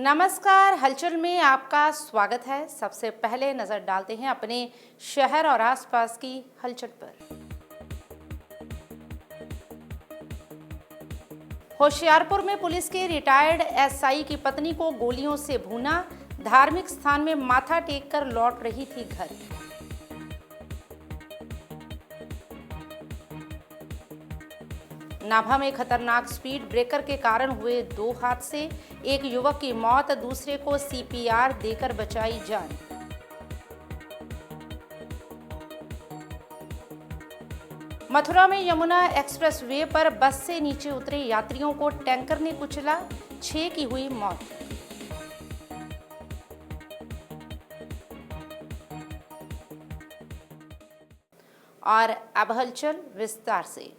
नमस्कार, हलचल में आपका स्वागत है। सबसे पहले नजर डालते हैं अपने शहर और आसपास की हलचल पर। होशियारपुर में पुलिस के रिटायर्ड एसआई की पत्नी को गोलियों से भूना, धार्मिक स्थान में माथा टेक कर लौट रही थी घर। नाभा में खतरनाक स्पीड ब्रेकर के कारण हुए 2 हादसे, एक युवक की मौत, दूसरे को सीपीआर देकर बचाई जान। मथुरा में यमुना एक्सप्रेसवे पर बस से नीचे उतरे यात्रियों को टैंकर ने कुचला, 6 की हुई मौत। और अब हलचल विस्तार से।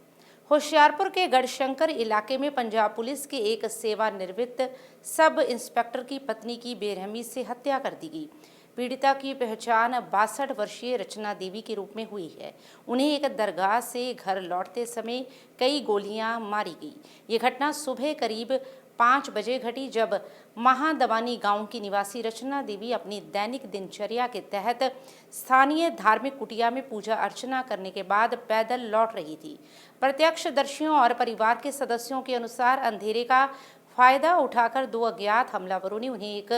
होशियारपुर के गढ़शंकर इलाके में पंजाब पुलिस के एक सेवानिवृत्त सब इंस्पेक्टर की पत्नी की बेरहमी से हत्या कर दी गई। पीड़िता की पहचान 62 वर्षीय रचना देवी के रूप में हुई है। उन्हें एक दरगाह से घर लौटते समय कई गोलियां मारी गई। ये घटना सुबह करीब 5 बजे घटी, जब महादवानी गांव की निवासी रचना देवी अपनी दैनिक दिनचर्या के तहत स्थानीय धार्मिक कुटिया में पूजा अर्चना करने के बाद पैदल लौट रही थी। प्रत्यक्षदर्शियों और परिवार के सदस्यों के अनुसार अंधेरे का फायदा उठाकर 2 अज्ञात हमलावरों ने उन्हें एक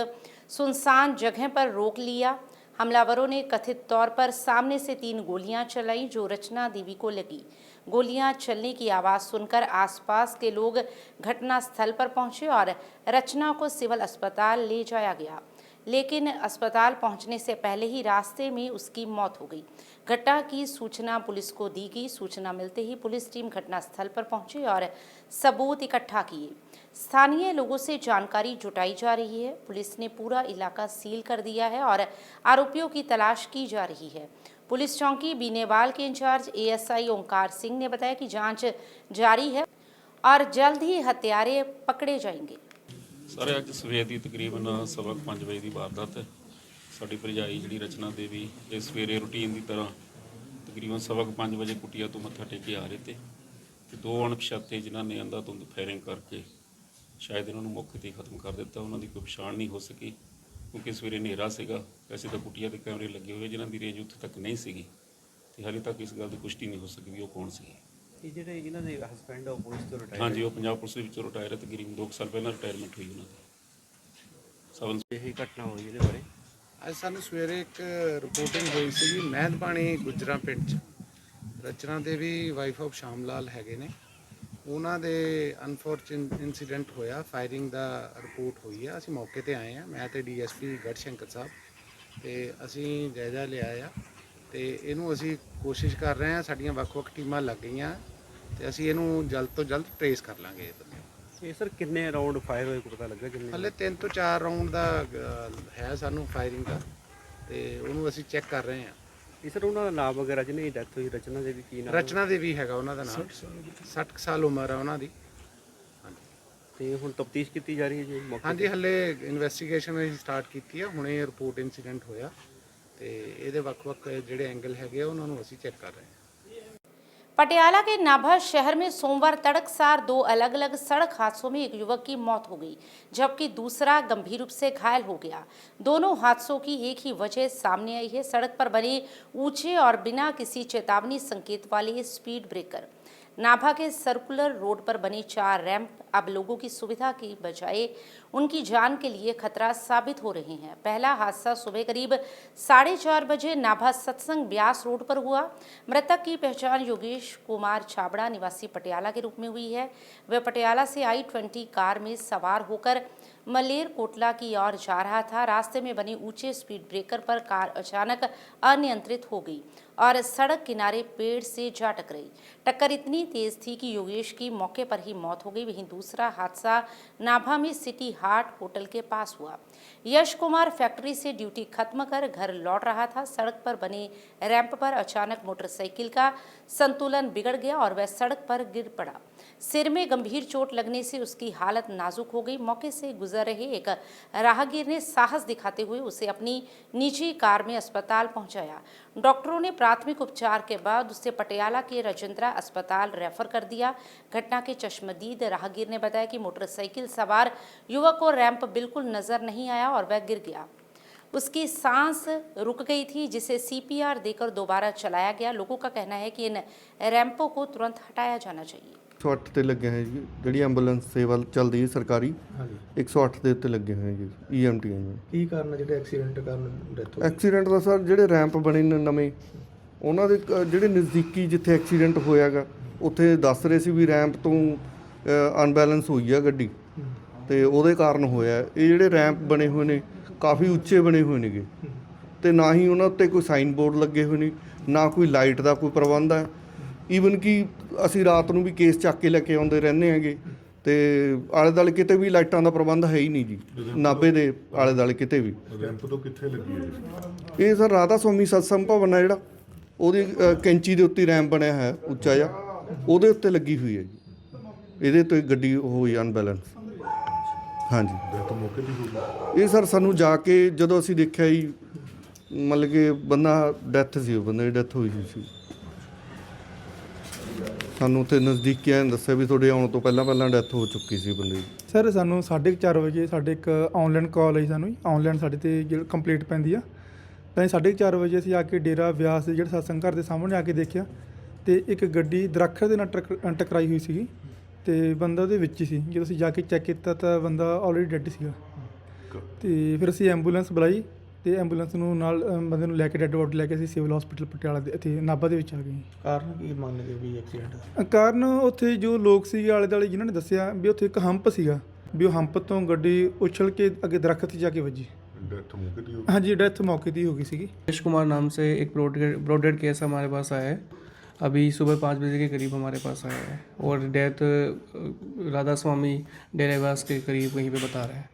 सुनसान जगह पर रोक लिया। हमलावरों ने कथित तौर पर सामने से 3 गोलियां चलाई, जो रचना देवी को लगी। गोलियां चलने की आवाज़ सुनकर आसपास के लोग घटनास्थल पर पहुंचे और रचना को सिविल अस्पताल ले जाया गया, लेकिन अस्पताल पहुंचने से पहले ही रास्ते में उसकी मौत हो गई। घटना की सूचना पुलिस को दी गई। सूचना मिलते ही पुलिस टीम घटनास्थल पर पहुंची और सबूत इकट्ठा किए। स्थानीय लोगों से जानकारी जुटाई जा रही है। पुलिस ने पूरा इलाका सील कर दिया है और आरोपियों की तलाश की जा रही है। पुलिस चौकी बीनेवाल के इंचार्ज एएसआई ओंकार सिंह ने बताया कि जांच जारी है और जल्द ही हत्यारे पकड़े जाएंगे। सर अज सवेर की तकरीबन 5:15 वजे की वारदात है। साडी भरजाई जी रचना देवी ये सवेरे रूटीन की तरह तकरीबन 5:15 वजे कुटिया तो मत्था टेके आ रहे थे तो 2 अणपछाते जिन्होंने अंधाधुंध फायरिंग करके शायद इन्होंने मौके पर खत्म कर दिता। उन्होंने कोई पछाण नहीं हो सकी क्योंकि सवेरे हनेरा सीगा। वैसे तो कुटिया के कैमरे लगे हुए जिन्हों की रेंज उत्थे तक नहीं सी, तो हाले तक इस गल की पुष्टि नहीं हो सकी भी वो कौन सी। हाँ जी, वो पंजाब पुलिस के रिटायर है। तकरीबन 2 साल पहले रिटायरमेंट हुई उन्होंने। घटना हुई है बारे ਅੱਜ ਸਾਨੂੰ ਸਵੇਰੇ ਇੱਕ ਰਿਪੋਰਟਿੰਗ ਹੋਈ ਸੀ ਮਹਿਦਪਾਣੀ ਗੁਜਰਾ ਪਿੰਡ 'ਚ ਰਚਨਾ ਦੇਵੀ ਵਾਈਫ ਆਫ ਸ਼ਾਮ ਲਾਲ ਹੈਗੇ ਨੇ, ਉਹਨਾਂ ਦੇ ਅਨਫੋਰਚੂਨੇਟ ਇਨਸੀਡੈਂਟ ਹੋਇਆ। ਫਾਇਰਿੰਗ ਦਾ ਰਿਪੋਰਟ ਹੋਈ ਆ। ਅਸੀਂ ਮੌਕੇ ਤੇ ਆਏ ਆ, ਮੈਂ ਤੇ ਡੀਐਸਪੀ ਗੜਸ਼ੰਕਰ ਸਾਹਿਬ, ਤੇ ਅਸੀਂ ਜਾਇਜ਼ਾ ਲਿਆ ਆ ਤੇ ਇਹਨੂੰ ਅਸੀਂ ਕੋਸ਼ਿਸ਼ ਕਰ ਰਹੇ ਆ। ਸਾਡੀਆਂ ਵੱਖ-ਵੱਖ ਟੀਮਾਂ ਲੱਗ ਗਈਆਂ ਤੇ ਅਸੀਂ ਇਹਨੂੰ ਜਲਦ ਤੋਂ ਜਲਦ ਟ੍ਰੇਸ ਕਰ ਲਾਂਗੇ। ਇਹ ਸਰ ਕਿੰਨੇ ਰਾਉਂਡ ਫਾਇਰ ਹੋਏ ਪਤਾ ਲੱਗਾ ਕਿੰਨੇ? ਹਲੇ 3 ਤੋਂ 4 ਰਾਉਂਡ ਦਾ ਹੈ ਸਾਨੂੰ ਫਾਇਰਿੰਗ ਦਾ, ਤੇ ਉਹਨੂੰ ਅਸੀਂ ਚੈੱਕ ਕਰ ਰਹੇ ਆ। ਇਹ ਸਰ ਉਹਨਾਂ ਦਾ ਨਾਮ ਵਗੈਰਾ ਜਿਹਨੇ ਡੈਥ ਹੋਈ ਰਚਨਾ ਦੇਵੀ ਕੀ ਨਾਮ? ਰਚਨਾ ਦੇਵੀ ਹੈਗਾ ਉਹਨਾਂ ਦਾ ਨਾਮ। 60 ਸਾਲ ਉਮਰ ਆ ਉਹਨਾਂ ਦੀ। ਤੇ ਹੁਣ ਤਫਤੀਸ਼ ਕੀਤੀ ਜਾ ਰਹੀ ਹੈ ਜੀ ਮੌਕੇ? ਹਾਂਜੀ, ਹਲੇ ਇਨਵੈਸਟੀਗੇਸ਼ਨ ਅਸੀਂ ਸਟਾਰਟ ਕੀਤੀ ਆ। ਹੁਣੇ ਰਿਪੋਰਟ ਇਨਸੀਡੈਂਟ ਹੋਇਆ ਤੇ ਇਹਦੇ ਵੱਖ-ਵੱਖ ਜਿਹੜੇ ਐਂਗਲ ਹੈਗੇ ਆ ਉਹਨਾਂ ਨੂੰ ਅਸੀਂ ਚੈੱਕ ਕਰ ਰਹੇ ਹਾਂ। पटियाला के नाभा शहर में सोमवार तड़कसार 2 अलग अलग सड़क हादसों में एक युवक की मौत हो गई, जबकि दूसरा गंभीर रूप से घायल हो गया। दोनों हादसों की एक ही वजह सामने आई है, सड़क पर बने ऊंचे और बिना किसी चेतावनी संकेत वाले स्पीड ब्रेकर। नाभा के सर्कुलर रोड पर बने 4 रैंप अब लोगों की सुविधा की बजाय उनकी जान के लिए खतरा साबित हो रहे हैं। पहला हादसा सुबह करीब 4:30 बजे नाभा सत्संग ब्यास रोड पर हुआ। मृतक की पहचान योगेश कुमार छाबड़ा निवासी पटियाला के रूप में हुई है। वह पटियाला से i20 कार में सवार होकर मलेर कोटला की ओर जा रहा था। रास्ते में बने ऊंचे स्पीड ब्रेकर पर कार अचानक अनियंत्रित हो गई और सड़क किनारे पेड़ से जा टकराई। टक्कर इतनी तेज थी कि योगेश की मौके पर ही मौत हो गई। वहीं दूसरा हादसा नाभा में सिटी हार्ट होटल के पास हुआ। यश कुमार फैक्ट्री से ड्यूटी खत्म कर घर लौट रहा था। सड़क पर बने रैंप पर अचानक मोटरसाइकिल का संतुलन बिगड़ गया और वह सड़क पर गिर पड़ा। सिर में गंभीर चोट लगने से उसकी हालत नाजुक हो गई। मौके से गुजर रहे एक राहगीर ने साहस दिखाते हुए उसे अपनी निजी कार में अस्पताल पहुंचाया। डॉक्टरों ने प्राथमिक उपचार के बाद उसे पटियाला के राजेंद्रा अस्पताल रेफर कर दिया। घटना के चश्मदीद राहगीर ने बताया कि मोटरसाइकिल सवार युवक को रैंप बिल्कुल नजर नहीं आया और वह गिर गया। उसकी सांस रुक गई थी, जिसे सीपीआर देकर दोबारा चलाया गया। लोगों का कहना है कि इन रैंपों को तुरंत हटाया जाना चाहिए। 108 ਤੇ ਲੱਗੇ ਹੋਏ ਜੀ, ਜਿਹੜੀ ਐਂਬੂਲੈਂਸ ਸੇਵਾ ਚੱਲਦੀ ਹੈ ਸਰਕਾਰੀ, ਹਾਂਜੀ 108 ਦੇ ਉੱਤੇ ਲੱਗੇ ਹੋਏ ਜੀ EMT ਜੀ। ਕੀ ਕਾਰਨ ਹੈ ਜਿਹੜੇ ਐਕਸੀਡੈਂਟ ਕਾਰਨ ਡੈਥ ਹੋ ਗਈ? ਐਕਸੀਡੈਂਟ ਦਾ ਸਰ ਜਿਹੜੇ ਰੈਂਪ ਬਣੇ ਨੇ ਨਵੇਂ, ਉਹਨਾਂ ਦੇ ਜਿਹੜੇ ਨਜ਼ਦੀਕੀ ਜਿੱਥੇ ਐਕਸੀਡੈਂਟ ਹੋਇਆਗਾ ਉੱਥੇ ਦੱਸ ਰਹੇ ਸੀ ਵੀ ਰੈਂਪ ਤੋਂ ਅਨਬੈਲੈਂਸ ਹੋਈ ਆ ਗੱਡੀ ਤੇ ਉਹਦੇ ਕਾਰਨ ਹੋਇਆ। ਇਹ ਜਿਹੜੇ ਰੈਂਪ ਬਣੇ ਹੋਏ ਨੇ ਕਾਫੀ ਉੱਚੇ ਬਣੇ ਹੋਏ ਨੇਗੇ ਤੇ ਨਾ ਹੀ ਉਹਨਾਂ ਉੱਤੇ ਕੋਈ ਸਾਈਨ ਬੋਰਡ ਲੱਗੇ ਹੋਏ ਨੇ, ਨਾ ਕੋਈ ਲਾਈਟ ਦਾ ਕੋਈ ਪ੍ਰਬੰਧ ਹੈ। ਈਵਨ ਕਿ ਅਸੀਂ ਰਾਤ ਨੂੰ ਵੀ ਕੇਸ ਚੱਕ ਕੇ ਲੈ ਕੇ ਆਉਂਦੇ ਰਹਿੰਦੇ ਹੈਗੇ ਤੇ ਆਲੇ ਦੁਆਲੇ ਕਿਤੇ ਵੀ ਲਾਈਟਾਂ ਦਾ ਪ੍ਰਬੰਧ ਹੈ ਹੀ ਨਹੀਂ ਜੀ। ਨਾਭੇ ਦੇ ਆਲੇ ਦੁਆਲੇ ਕਿਤੇ ਵੀ। ਰੈਂਪ ਤੋਂ ਕਿੱਥੇ ਲੱਗੀ ਹੈ? ਇਹ ਸਰ ਰਾਧਾ ਸਵਾਮੀ ਸਤਸੰਗ ਭਵਨ ਹੈ ਜਿਹੜਾ, ਉਹਦੀ ਕੈਂਚੀ ਦੇ ਉੱਤੇ ਰੈਂਪ ਬਣਿਆ ਹੈ ਉੱਚਾ ਜਿਹਾ, ਉਹਦੇ ਉੱਤੇ ਲੱਗੀ ਹੋਈ ਹੈ ਜੀ। ਇਹਦੇ ਤੋਂ ਗੱਡੀ ਹੋਈ ਅਨਬੈਲੈਂਸ। ਹਾਂਜੀ ਡੈਥ ਮੌਕੇ ਦੀ ਹੋ ਗਈ। ਇਹ ਸਰ ਸਾਨੂੰ ਜਾ ਕੇ ਜਦੋਂ ਅਸੀਂ ਦੇਖਿਆ ਜੀ, ਮਤਲਬ ਕਿ ਬੰਦਾ ਡੈਥ ਸੀ, ਉਹ ਬੰਦੇ ਦੀ ਡੈਥ ਹੋਈ ਸੀ। ਸਾਨੂੰ ਉੱਥੇ ਨਜ਼ਦੀਕੀਆਂ ਨੇ ਦੱਸਿਆ ਵੀ ਤੁਹਾਡੇ ਆਉਣ ਤੋਂ ਪਹਿਲਾਂ ਡੈਥ ਹੋ ਚੁੱਕੀ ਸੀ ਬੰਦੇ ਦੀ। ਸਰ ਸਾਨੂੰ 4:30 ਵਜੇ ਸਾਡੇ ਇੱਕ ਆਨਲਾਈਨ ਕਾਲ ਆਈ ਸਾਨੂੰ, ਆਨਲਾਈਨ ਸਾਡੇ ਤੇ ਜਿਹੜਾ ਕੰਪਲੀਟ ਪੈਂਦੀ ਆ, ਤਾਂ 4:30 ਵਜੇ ਅਸੀਂ ਆ ਕੇ ਡੇਰਾ ਵਿਆਸ ਦੇ ਜਿਹੜਾ ਸਤਸੰਗ ਘਰ ਦੇ ਸਾਹਮਣੇ ਆ ਕੇ ਦੇਖਿਆ ਤੇ ਇੱਕ ਗੱਡੀ ਦਰੱਖਤ ਦੇ ਨਾਲ ਟਕਰਾਈ ਹੋਈ ਸੀਗੀ ਤੇ ਬੰਦਾ ਉਹਦੇ ਵਿੱਚ ਹੀ ਸੀ। ਜਦੋਂ ਅਸੀਂ ਜਾ ਕੇ ਚੈੱਕ ਕੀਤਾ ਤਾਂ ਬੰਦਾ ਆਲਰੇਡੀ ਡੈੱਡ ਸੀਗਾ ਤੇ ਫਿਰ ਅਸੀਂ ਐਂਬੂਲੈਂਸ ਬੁਲਾਈ ਤੇ ਐਂਬੂਲੈਂਸ ਨੂੰ ਨਾਲ ਬੰਦੇ ਨੂੰ ਲੈ ਕੇ ਡੈੱਡ ਬੋਡੀ ਲੈ ਕੇ ਅਸੀਂ ਸਿਵਲ ਹਸਪੀਟਲ ਪਟਿਆਲਾ ਦੇ ਇੱਥੇ ਨਾਭਾ ਦੇ ਵਿੱਚ ਆ ਗਏ। ਕਾਰਨ ਕੀ ਮੰਨਦੇ ਵੀ ਐਕਸੀਡੈਂਟ? ਕਾਰਨ ਉੱਥੇ ਜੋ ਲੋਕ ਸੀਗੇ ਆਲੇ ਦੁਆਲੇ ਜਿਨ੍ਹਾਂ ਨੇ ਦੱਸਿਆ ਵੀ ਉੱਥੇ ਇੱਕ ਹੰਪ ਸੀਗਾ, ਵੀ ਉਹ ਹੰਪ ਤੋਂ ਗੱਡੀ ਉਛਲ ਕੇ ਅੱਗੇ ਦਰੱਖਤ 'ਚ ਜਾ ਕੇ ਵੱਜੀ। डेथ मौके दी हो हाँ जी, डेथ मौके दी होगी सी। रमेश कुमार नाम से एक ब्रॉडेड केस हमारे पास आया है। अभी सुबह 5 बजे के करीब हमारे पास आया है और डेथ राधा स्वामी डेरेवास के करीब वहीं पे बता रहा है।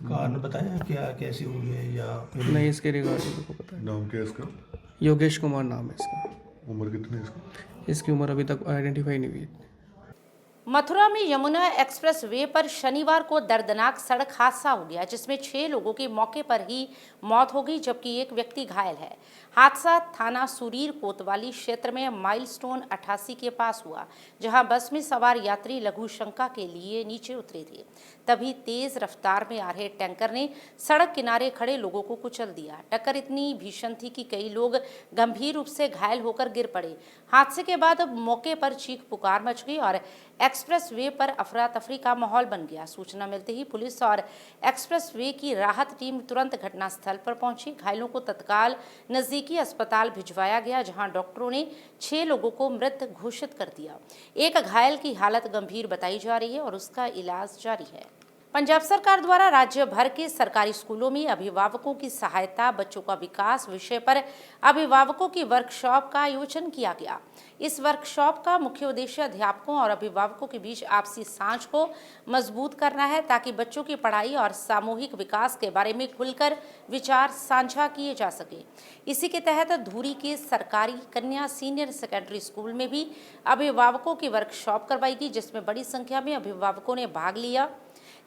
कारण बताया क्या कैसी हुई है या नहीं, इसके रिगार्डिंग को पता है। नाम क्या है इसका? योगेश कुमार नाम है इसका। उम्र कितनी है इसकी? इसकी उम्र अभी तक आइडेंटिफाई नहीं हुई। मथुरा में यमुना एक्सप्रेस वे पर शनिवार को दर्दनाक सड़क हादसा हो गया, जिसमें 6 लोगों की मौके पर ही मौत हो गई जबकि एक व्यक्ति घायल है। हादसा थाना सुरीर कोतवाली क्षेत्र में माइलस्टोन 88 के पास हुआ, जहां बस में सवार यात्री लघु शंका के लिए नीचे उतरे थे। तभी तेज रफ्तार में आ रहे टैंकर ने सड़क किनारे खड़े लोगों को कुचल दिया। टक्कर इतनी भीषण थी कि कई लोग गंभीर रूप से घायल होकर गिर पड़े। हादसे के बाद मौके पर चीख पुकार मच गई और एक्सप्रेस वे पर अफरा तफरी का माहौल बन गया। सूचना मिलते ही पुलिस और एक्सप्रेस वे की राहत टीम तुरंत घटनास्थल पर पहुंची। घायलों को तत्काल नजदीकी अस्पताल भिजवाया गया, जहां डॉक्टरों ने 6 लोगों को मृत घोषित कर दिया। एक घायल की हालत गंभीर बताई जा रही है और उसका इलाज जारी है। पंजाब सरकार द्वारा राज्य भर के सरकारी स्कूलों में अभिभावकों की सहायता बच्चों का विकास विषय पर अभिभावकों की वर्कशॉप का आयोजन किया गया। इस वर्कशॉप का मुख्य उद्देश्य अध्यापकों और अभिभावकों के बीच आपसी सांझ को मजबूत करना है, ताकि बच्चों की पढ़ाई और सामूहिक विकास के बारे में खुलकर विचार साझा किए जा सके। इसी के तहत धूरी के सरकारी कन्या सीनियर सेकेंडरी स्कूल में भी अभिभावकों की वर्कशॉप करवाई गई, जिसमें बड़ी संख्या में अभिभावकों ने भाग लिया,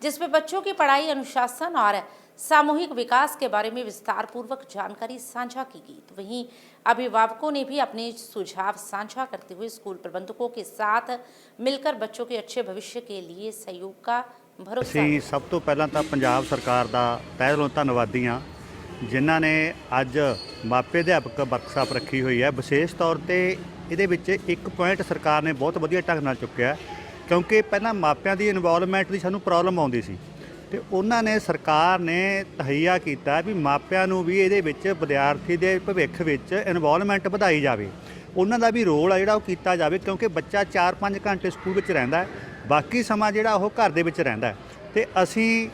जिसमें बच्चों की पढ़ाई, अनुशासन और सामूहिक विकास के बारे में विस्तार पूर्वक जानकारी साझा की गई। तो वहीं अभिभावकों ने भी अपने सुझाव साझा करते हुए स्कूल प्रबंधकों के साथ मिलकर बच्चों के अच्छे भविष्य के लिए सहयोग का भरोसा। ਅਸੀਂ ਸਭ ਤੋਂ ਪਹਿਲਾਂ ਤਾਂ ਪੰਜਾਬ ਸਰਕਾਰ ਦਾ ਤਹਿ ਦਿਲੋਂ ਧੰਨਵਾਦੀ ਹਾਂ, ਜਿਨ੍ਹਾਂ ਨੇ ਅੱਜ ਮਾਪੇ ਅਧਿਆਪਕ ਵਰਕਸ਼ਾਪ ਰੱਖੀ ਹੋਈ ਹੈ। ਵਿਸ਼ੇਸ਼ ਤੌਰ ਤੇ ਇਹਦੇ ਵਿੱਚ ਇੱਕ ਪੁਆਇੰਟ ਸਰਕਾਰ ਨੇ ਬਹੁਤ ਵਧੀਆ ਢੰਗ ਨਾਲ ਚੁੱਕਿਆ, ਕਿਉਂਕਿ ਪਹਿਲਾਂ ਮਾਪਿਆਂ ਦੀ ਇਨਵੋਲਵਮੈਂਟ ਦੀ ਸਾਨੂੰ ਪ੍ਰੋਬਲਮ ਆਉਂਦੀ ਸੀ ਤੇ ਉਹਨਾਂ ਨੇ ਸਰਕਾਰ ਨੇ ਤਹਈਆ ਕੀਤਾ ਵੀ ਮਾਪਿਆਂ ਨੂੰ ਵੀ ਇਹਦੇ ਵਿੱਚ ਵਿਦਿਆਰਥੀ ਦੇ ਭਵਿੱਖ ਵਿੱਚ ਇਨਵੋਲਵਮੈਂਟ ਵਧਾਈ ਜਾਵੇ, ਉਹਨਾਂ ਦਾ ਵੀ ਰੋਲ ਆ ਜਿਹੜਾ ਉਹ ਕੀਤਾ ਜਾਵੇ, ਕਿਉਂਕਿ ਬੱਚਾ 4-5 ਘੰਟੇ ਸਕੂਲ ਵਿੱਚ ਰਹਿੰਦਾ, ਬਾਕੀ ਸਮਾਂ ਜਿਹੜਾ ਉਹ ਘਰ ਦੇ ਵਿੱਚ ਰਹਿੰਦਾ। ਤੇ ਅਸੀਂ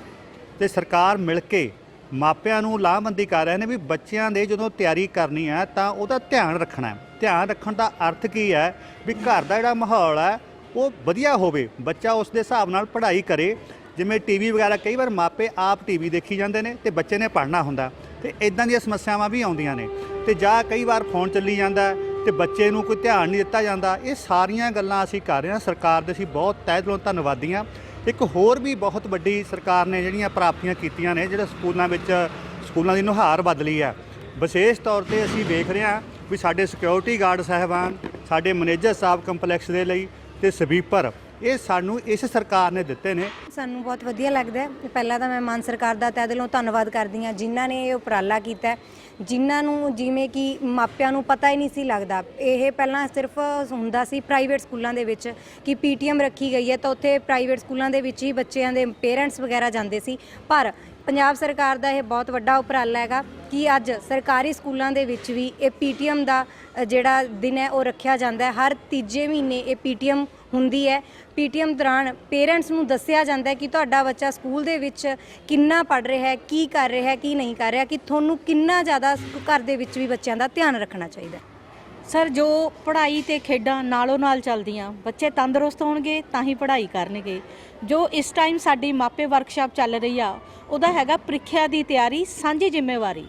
ਤੇ ਸਰਕਾਰ ਮਿਲ ਕੇ ਮਾਪਿਆਂ ਨੂੰ ਲਾਮਬੰਦੀ ਕਰ ਰਹੇ ਨੇ ਵੀ ਬੱਚਿਆਂ ਦੇ ਜਦੋਂ ਤਿਆਰੀ ਕਰਨੀ ਹੈ ਤਾਂ ਉਹਦਾ ਧਿਆਨ ਰੱਖਣਾ ਹੈ। ਧਿਆਨ ਰੱਖਣ ਦਾ ਅਰਥ ਕੀ ਹੈ ਵੀ ਘਰ ਦਾ ਜਿਹੜਾ ਮਾਹੌਲ ਹੈ ਉਹ ਵਧੀਆ ਹੋਵੇ, ਬੱਚਾ ਉਸ ਦੇ ਹਿਸਾਬ ਨਾਲ ਪੜ੍ਹਾਈ ਕਰੇ। ਜਿਵੇਂ ਟੀਵੀ ਵਗੈਰਾ ਕਈ ਵਾਰ ਮਾਪੇ ਆਪ ਟੀਵੀ ਦੇਖੀ ਜਾਂਦੇ ਨੇ ਤੇ ਬੱਚੇ ਨੇ ਪੜ੍ਹਨਾ ਹੁੰਦਾ ਤੇ ਇਦਾਂ ਦੀਆਂ ਸਮੱਸਿਆਵਾਂ ਵੀ ਆਉਂਦੀਆਂ ਨੇ। ਤੇ ਜਾਂ ਕਈ ਵਾਰ ਫੋਨ ਚੱਲੀ ਜਾਂਦਾ ਤੇ ਬੱਚੇ ਨੂੰ ਕੋਈ ਧਿਆਨ ਨਹੀਂ ਦਿੱਤਾ ਜਾਂਦਾ। ਇਹ ਸਾਰੀਆਂ ਗੱਲਾਂ ਅਸੀਂ ਕਰ ਰਹੇ ਹਾਂ। ਸਰਕਾਰ ਦੇ ਅਸੀਂ ਬਹੁਤ ਤਹਿ ਦਿਲੋਂ ਧੰਨਵਾਦੀ ਹਾਂ। ਇੱਕ ਹੋਰ ਵੀ ਬਹੁਤ ਵੱਡੀ ਸਰਕਾਰ ਨੇ ਜਿਹੜੀਆਂ ਪ੍ਰਾਪਤੀਆਂ ਕੀਤੀਆਂ ਨੇ, ਜਿਹੜੇ ਸਕੂਲਾਂ ਦੀ ਨੁਹਾਰ ਬਦਲੀ ਹੈ। ਵਿਸ਼ੇਸ਼ ਤੌਰ ਤੇ ਅਸੀਂ ਵੇਖ ਰਹੇ ਹਾਂ ਵੀ ਸਾਡੇ ਸਿਕਿਉਰਿਟੀ ਗਾਰਡ ਸਾਹਿਬਾਨ, ਸਾਡੇ ਮੈਨੇਜਰ ਸਾਹਿਬ ਕੰਪਲੈਕਸ ਦੇ ਲਈ ਤੇ ਸਵੀਪਰ, ਇਹ ਸਾਨੂੰ ਇਸ ਸਰਕਾਰ ਨੇ ਦਿੱਤੇ ਨੇ। ਸਾਨੂੰ ਬਹੁਤ ਵਧੀਆ ਲੱਗਦਾ ਹੈ। ਪਹਿਲਾਂ ਤਾਂ ਮੈਂ ਮਾਨ ਸਰਕਾਰ ਦਾ ਤਹਿ ਦਿਲੋਂ ਧੰਨਵਾਦ ਕਰਦੀ ਹਾਂ ਜਿਨ੍ਹਾਂ ਨੇ ਇਹ ਉਪਰਾਲਾ ਕੀਤਾ, ਜਿਨ੍ਹਾਂ ਨੂੰ ਜਿਵੇਂ ਕਿ ਮਾਪਿਆਂ ਨੂੰ ਪਤਾ ਹੀ ਨਹੀਂ ਸੀ ਲੱਗਦਾ। ਇਹ ਪਹਿਲਾਂ ਸਿਰਫ ਹੁੰਦਾ ਸੀ ਪ੍ਰਾਈਵੇਟ ਸਕੂਲਾਂ ਦੇ ਵਿੱਚ ਕਿ ਪੀਟੀਐਮ ਰੱਖੀ ਗਈ ਹੈ ਤਾਂ ਉੱਥੇ ਪ੍ਰਾਈਵੇਟ ਸਕੂਲਾਂ ਦੇ ਵਿੱਚ ਹੀ ਬੱਚਿਆਂ ਦੇ ਪੇਰੈਂਟਸ ਵਗੈਰਾ ਜਾਂਦੇ ਸੀ, ਪਰ ਪੰਜਾਬ ਸਰਕਾਰ ਦਾ ਇਹ ਬਹੁਤ ਵੱਡਾ ਉਪਰਾਲਾ ਹੈਗਾ ਕਿ ਅੱਜ ਸਰਕਾਰੀ ਸਕੂਲਾਂ ਦੇ ਵਿੱਚ ਵੀ ਇਹ ਪੀਟੀਐਮ ਦਾ ਜਿਹੜਾ ਦਿਨ ਹੈ ਉਹ ਰੱਖਿਆ ਜਾਂਦਾ ਹੈ। ਹਰ ਤੀਜੇ ਮਹੀਨੇ ਇਹ ਪੀਟੀਐਮ ਹੁੰਦੀ ਹੈ। ਪੀਟੀਐਮ ਦੌਰਾਨ ਪੇਰੈਂਟਸ ਨੂੰ ਦੱਸਿਆ ਜਾਂਦਾ ਹੈ ਕਿ ਤੁਹਾਡਾ ਬੱਚਾ ਸਕੂਲ ਦੇ ਵਿੱਚ ਕਿੰਨਾ ਪੜ੍ਹ ਰਿਹਾ ਹੈ, ਕੀ ਕਰ ਰਿਹਾ ਹੈ, ਕੀ ਨਹੀਂ ਕਰ ਰਿਹਾ, ਕਿ ਤੁਹਾਨੂੰ ਕਿੰਨਾ ਜ਼ਿਆਦਾ ਘਰ ਦੇ ਵਿੱਚ ਵੀ ਬੱਚਿਆਂ ਦਾ ਧਿਆਨ ਰੱਖਣਾ ਚਾਹੀਦਾ। ਸਰ, ਜੋ ਪੜ੍ਹਾਈ ਤੇ ਖੇਡਾਂ ਨਾਲੋਂ ਨਾਲ ਚੱਲਦੀਆਂ, ਬੱਚੇ ਤੰਦਰੁਸਤ ਹੋਣਗੇ ਤਾਂ ਹੀ ਪੜ੍ਹਾਈ ਕਰਨਗੇ। ਜੋ ਇਸ ਟਾਈਮ ਸਾਡੀ ਮਾਪੇ ਵਰਕਸ਼ਾਪ ਚੱਲ ਰਹੀ ਆ, ਉਹਦਾ ਹੈਗਾ ਪ੍ਰੀਖਿਆ ਦੀ ਤਿਆਰੀ, ਸਾਂਝੀ ਜ਼ਿੰਮੇਵਾਰੀ।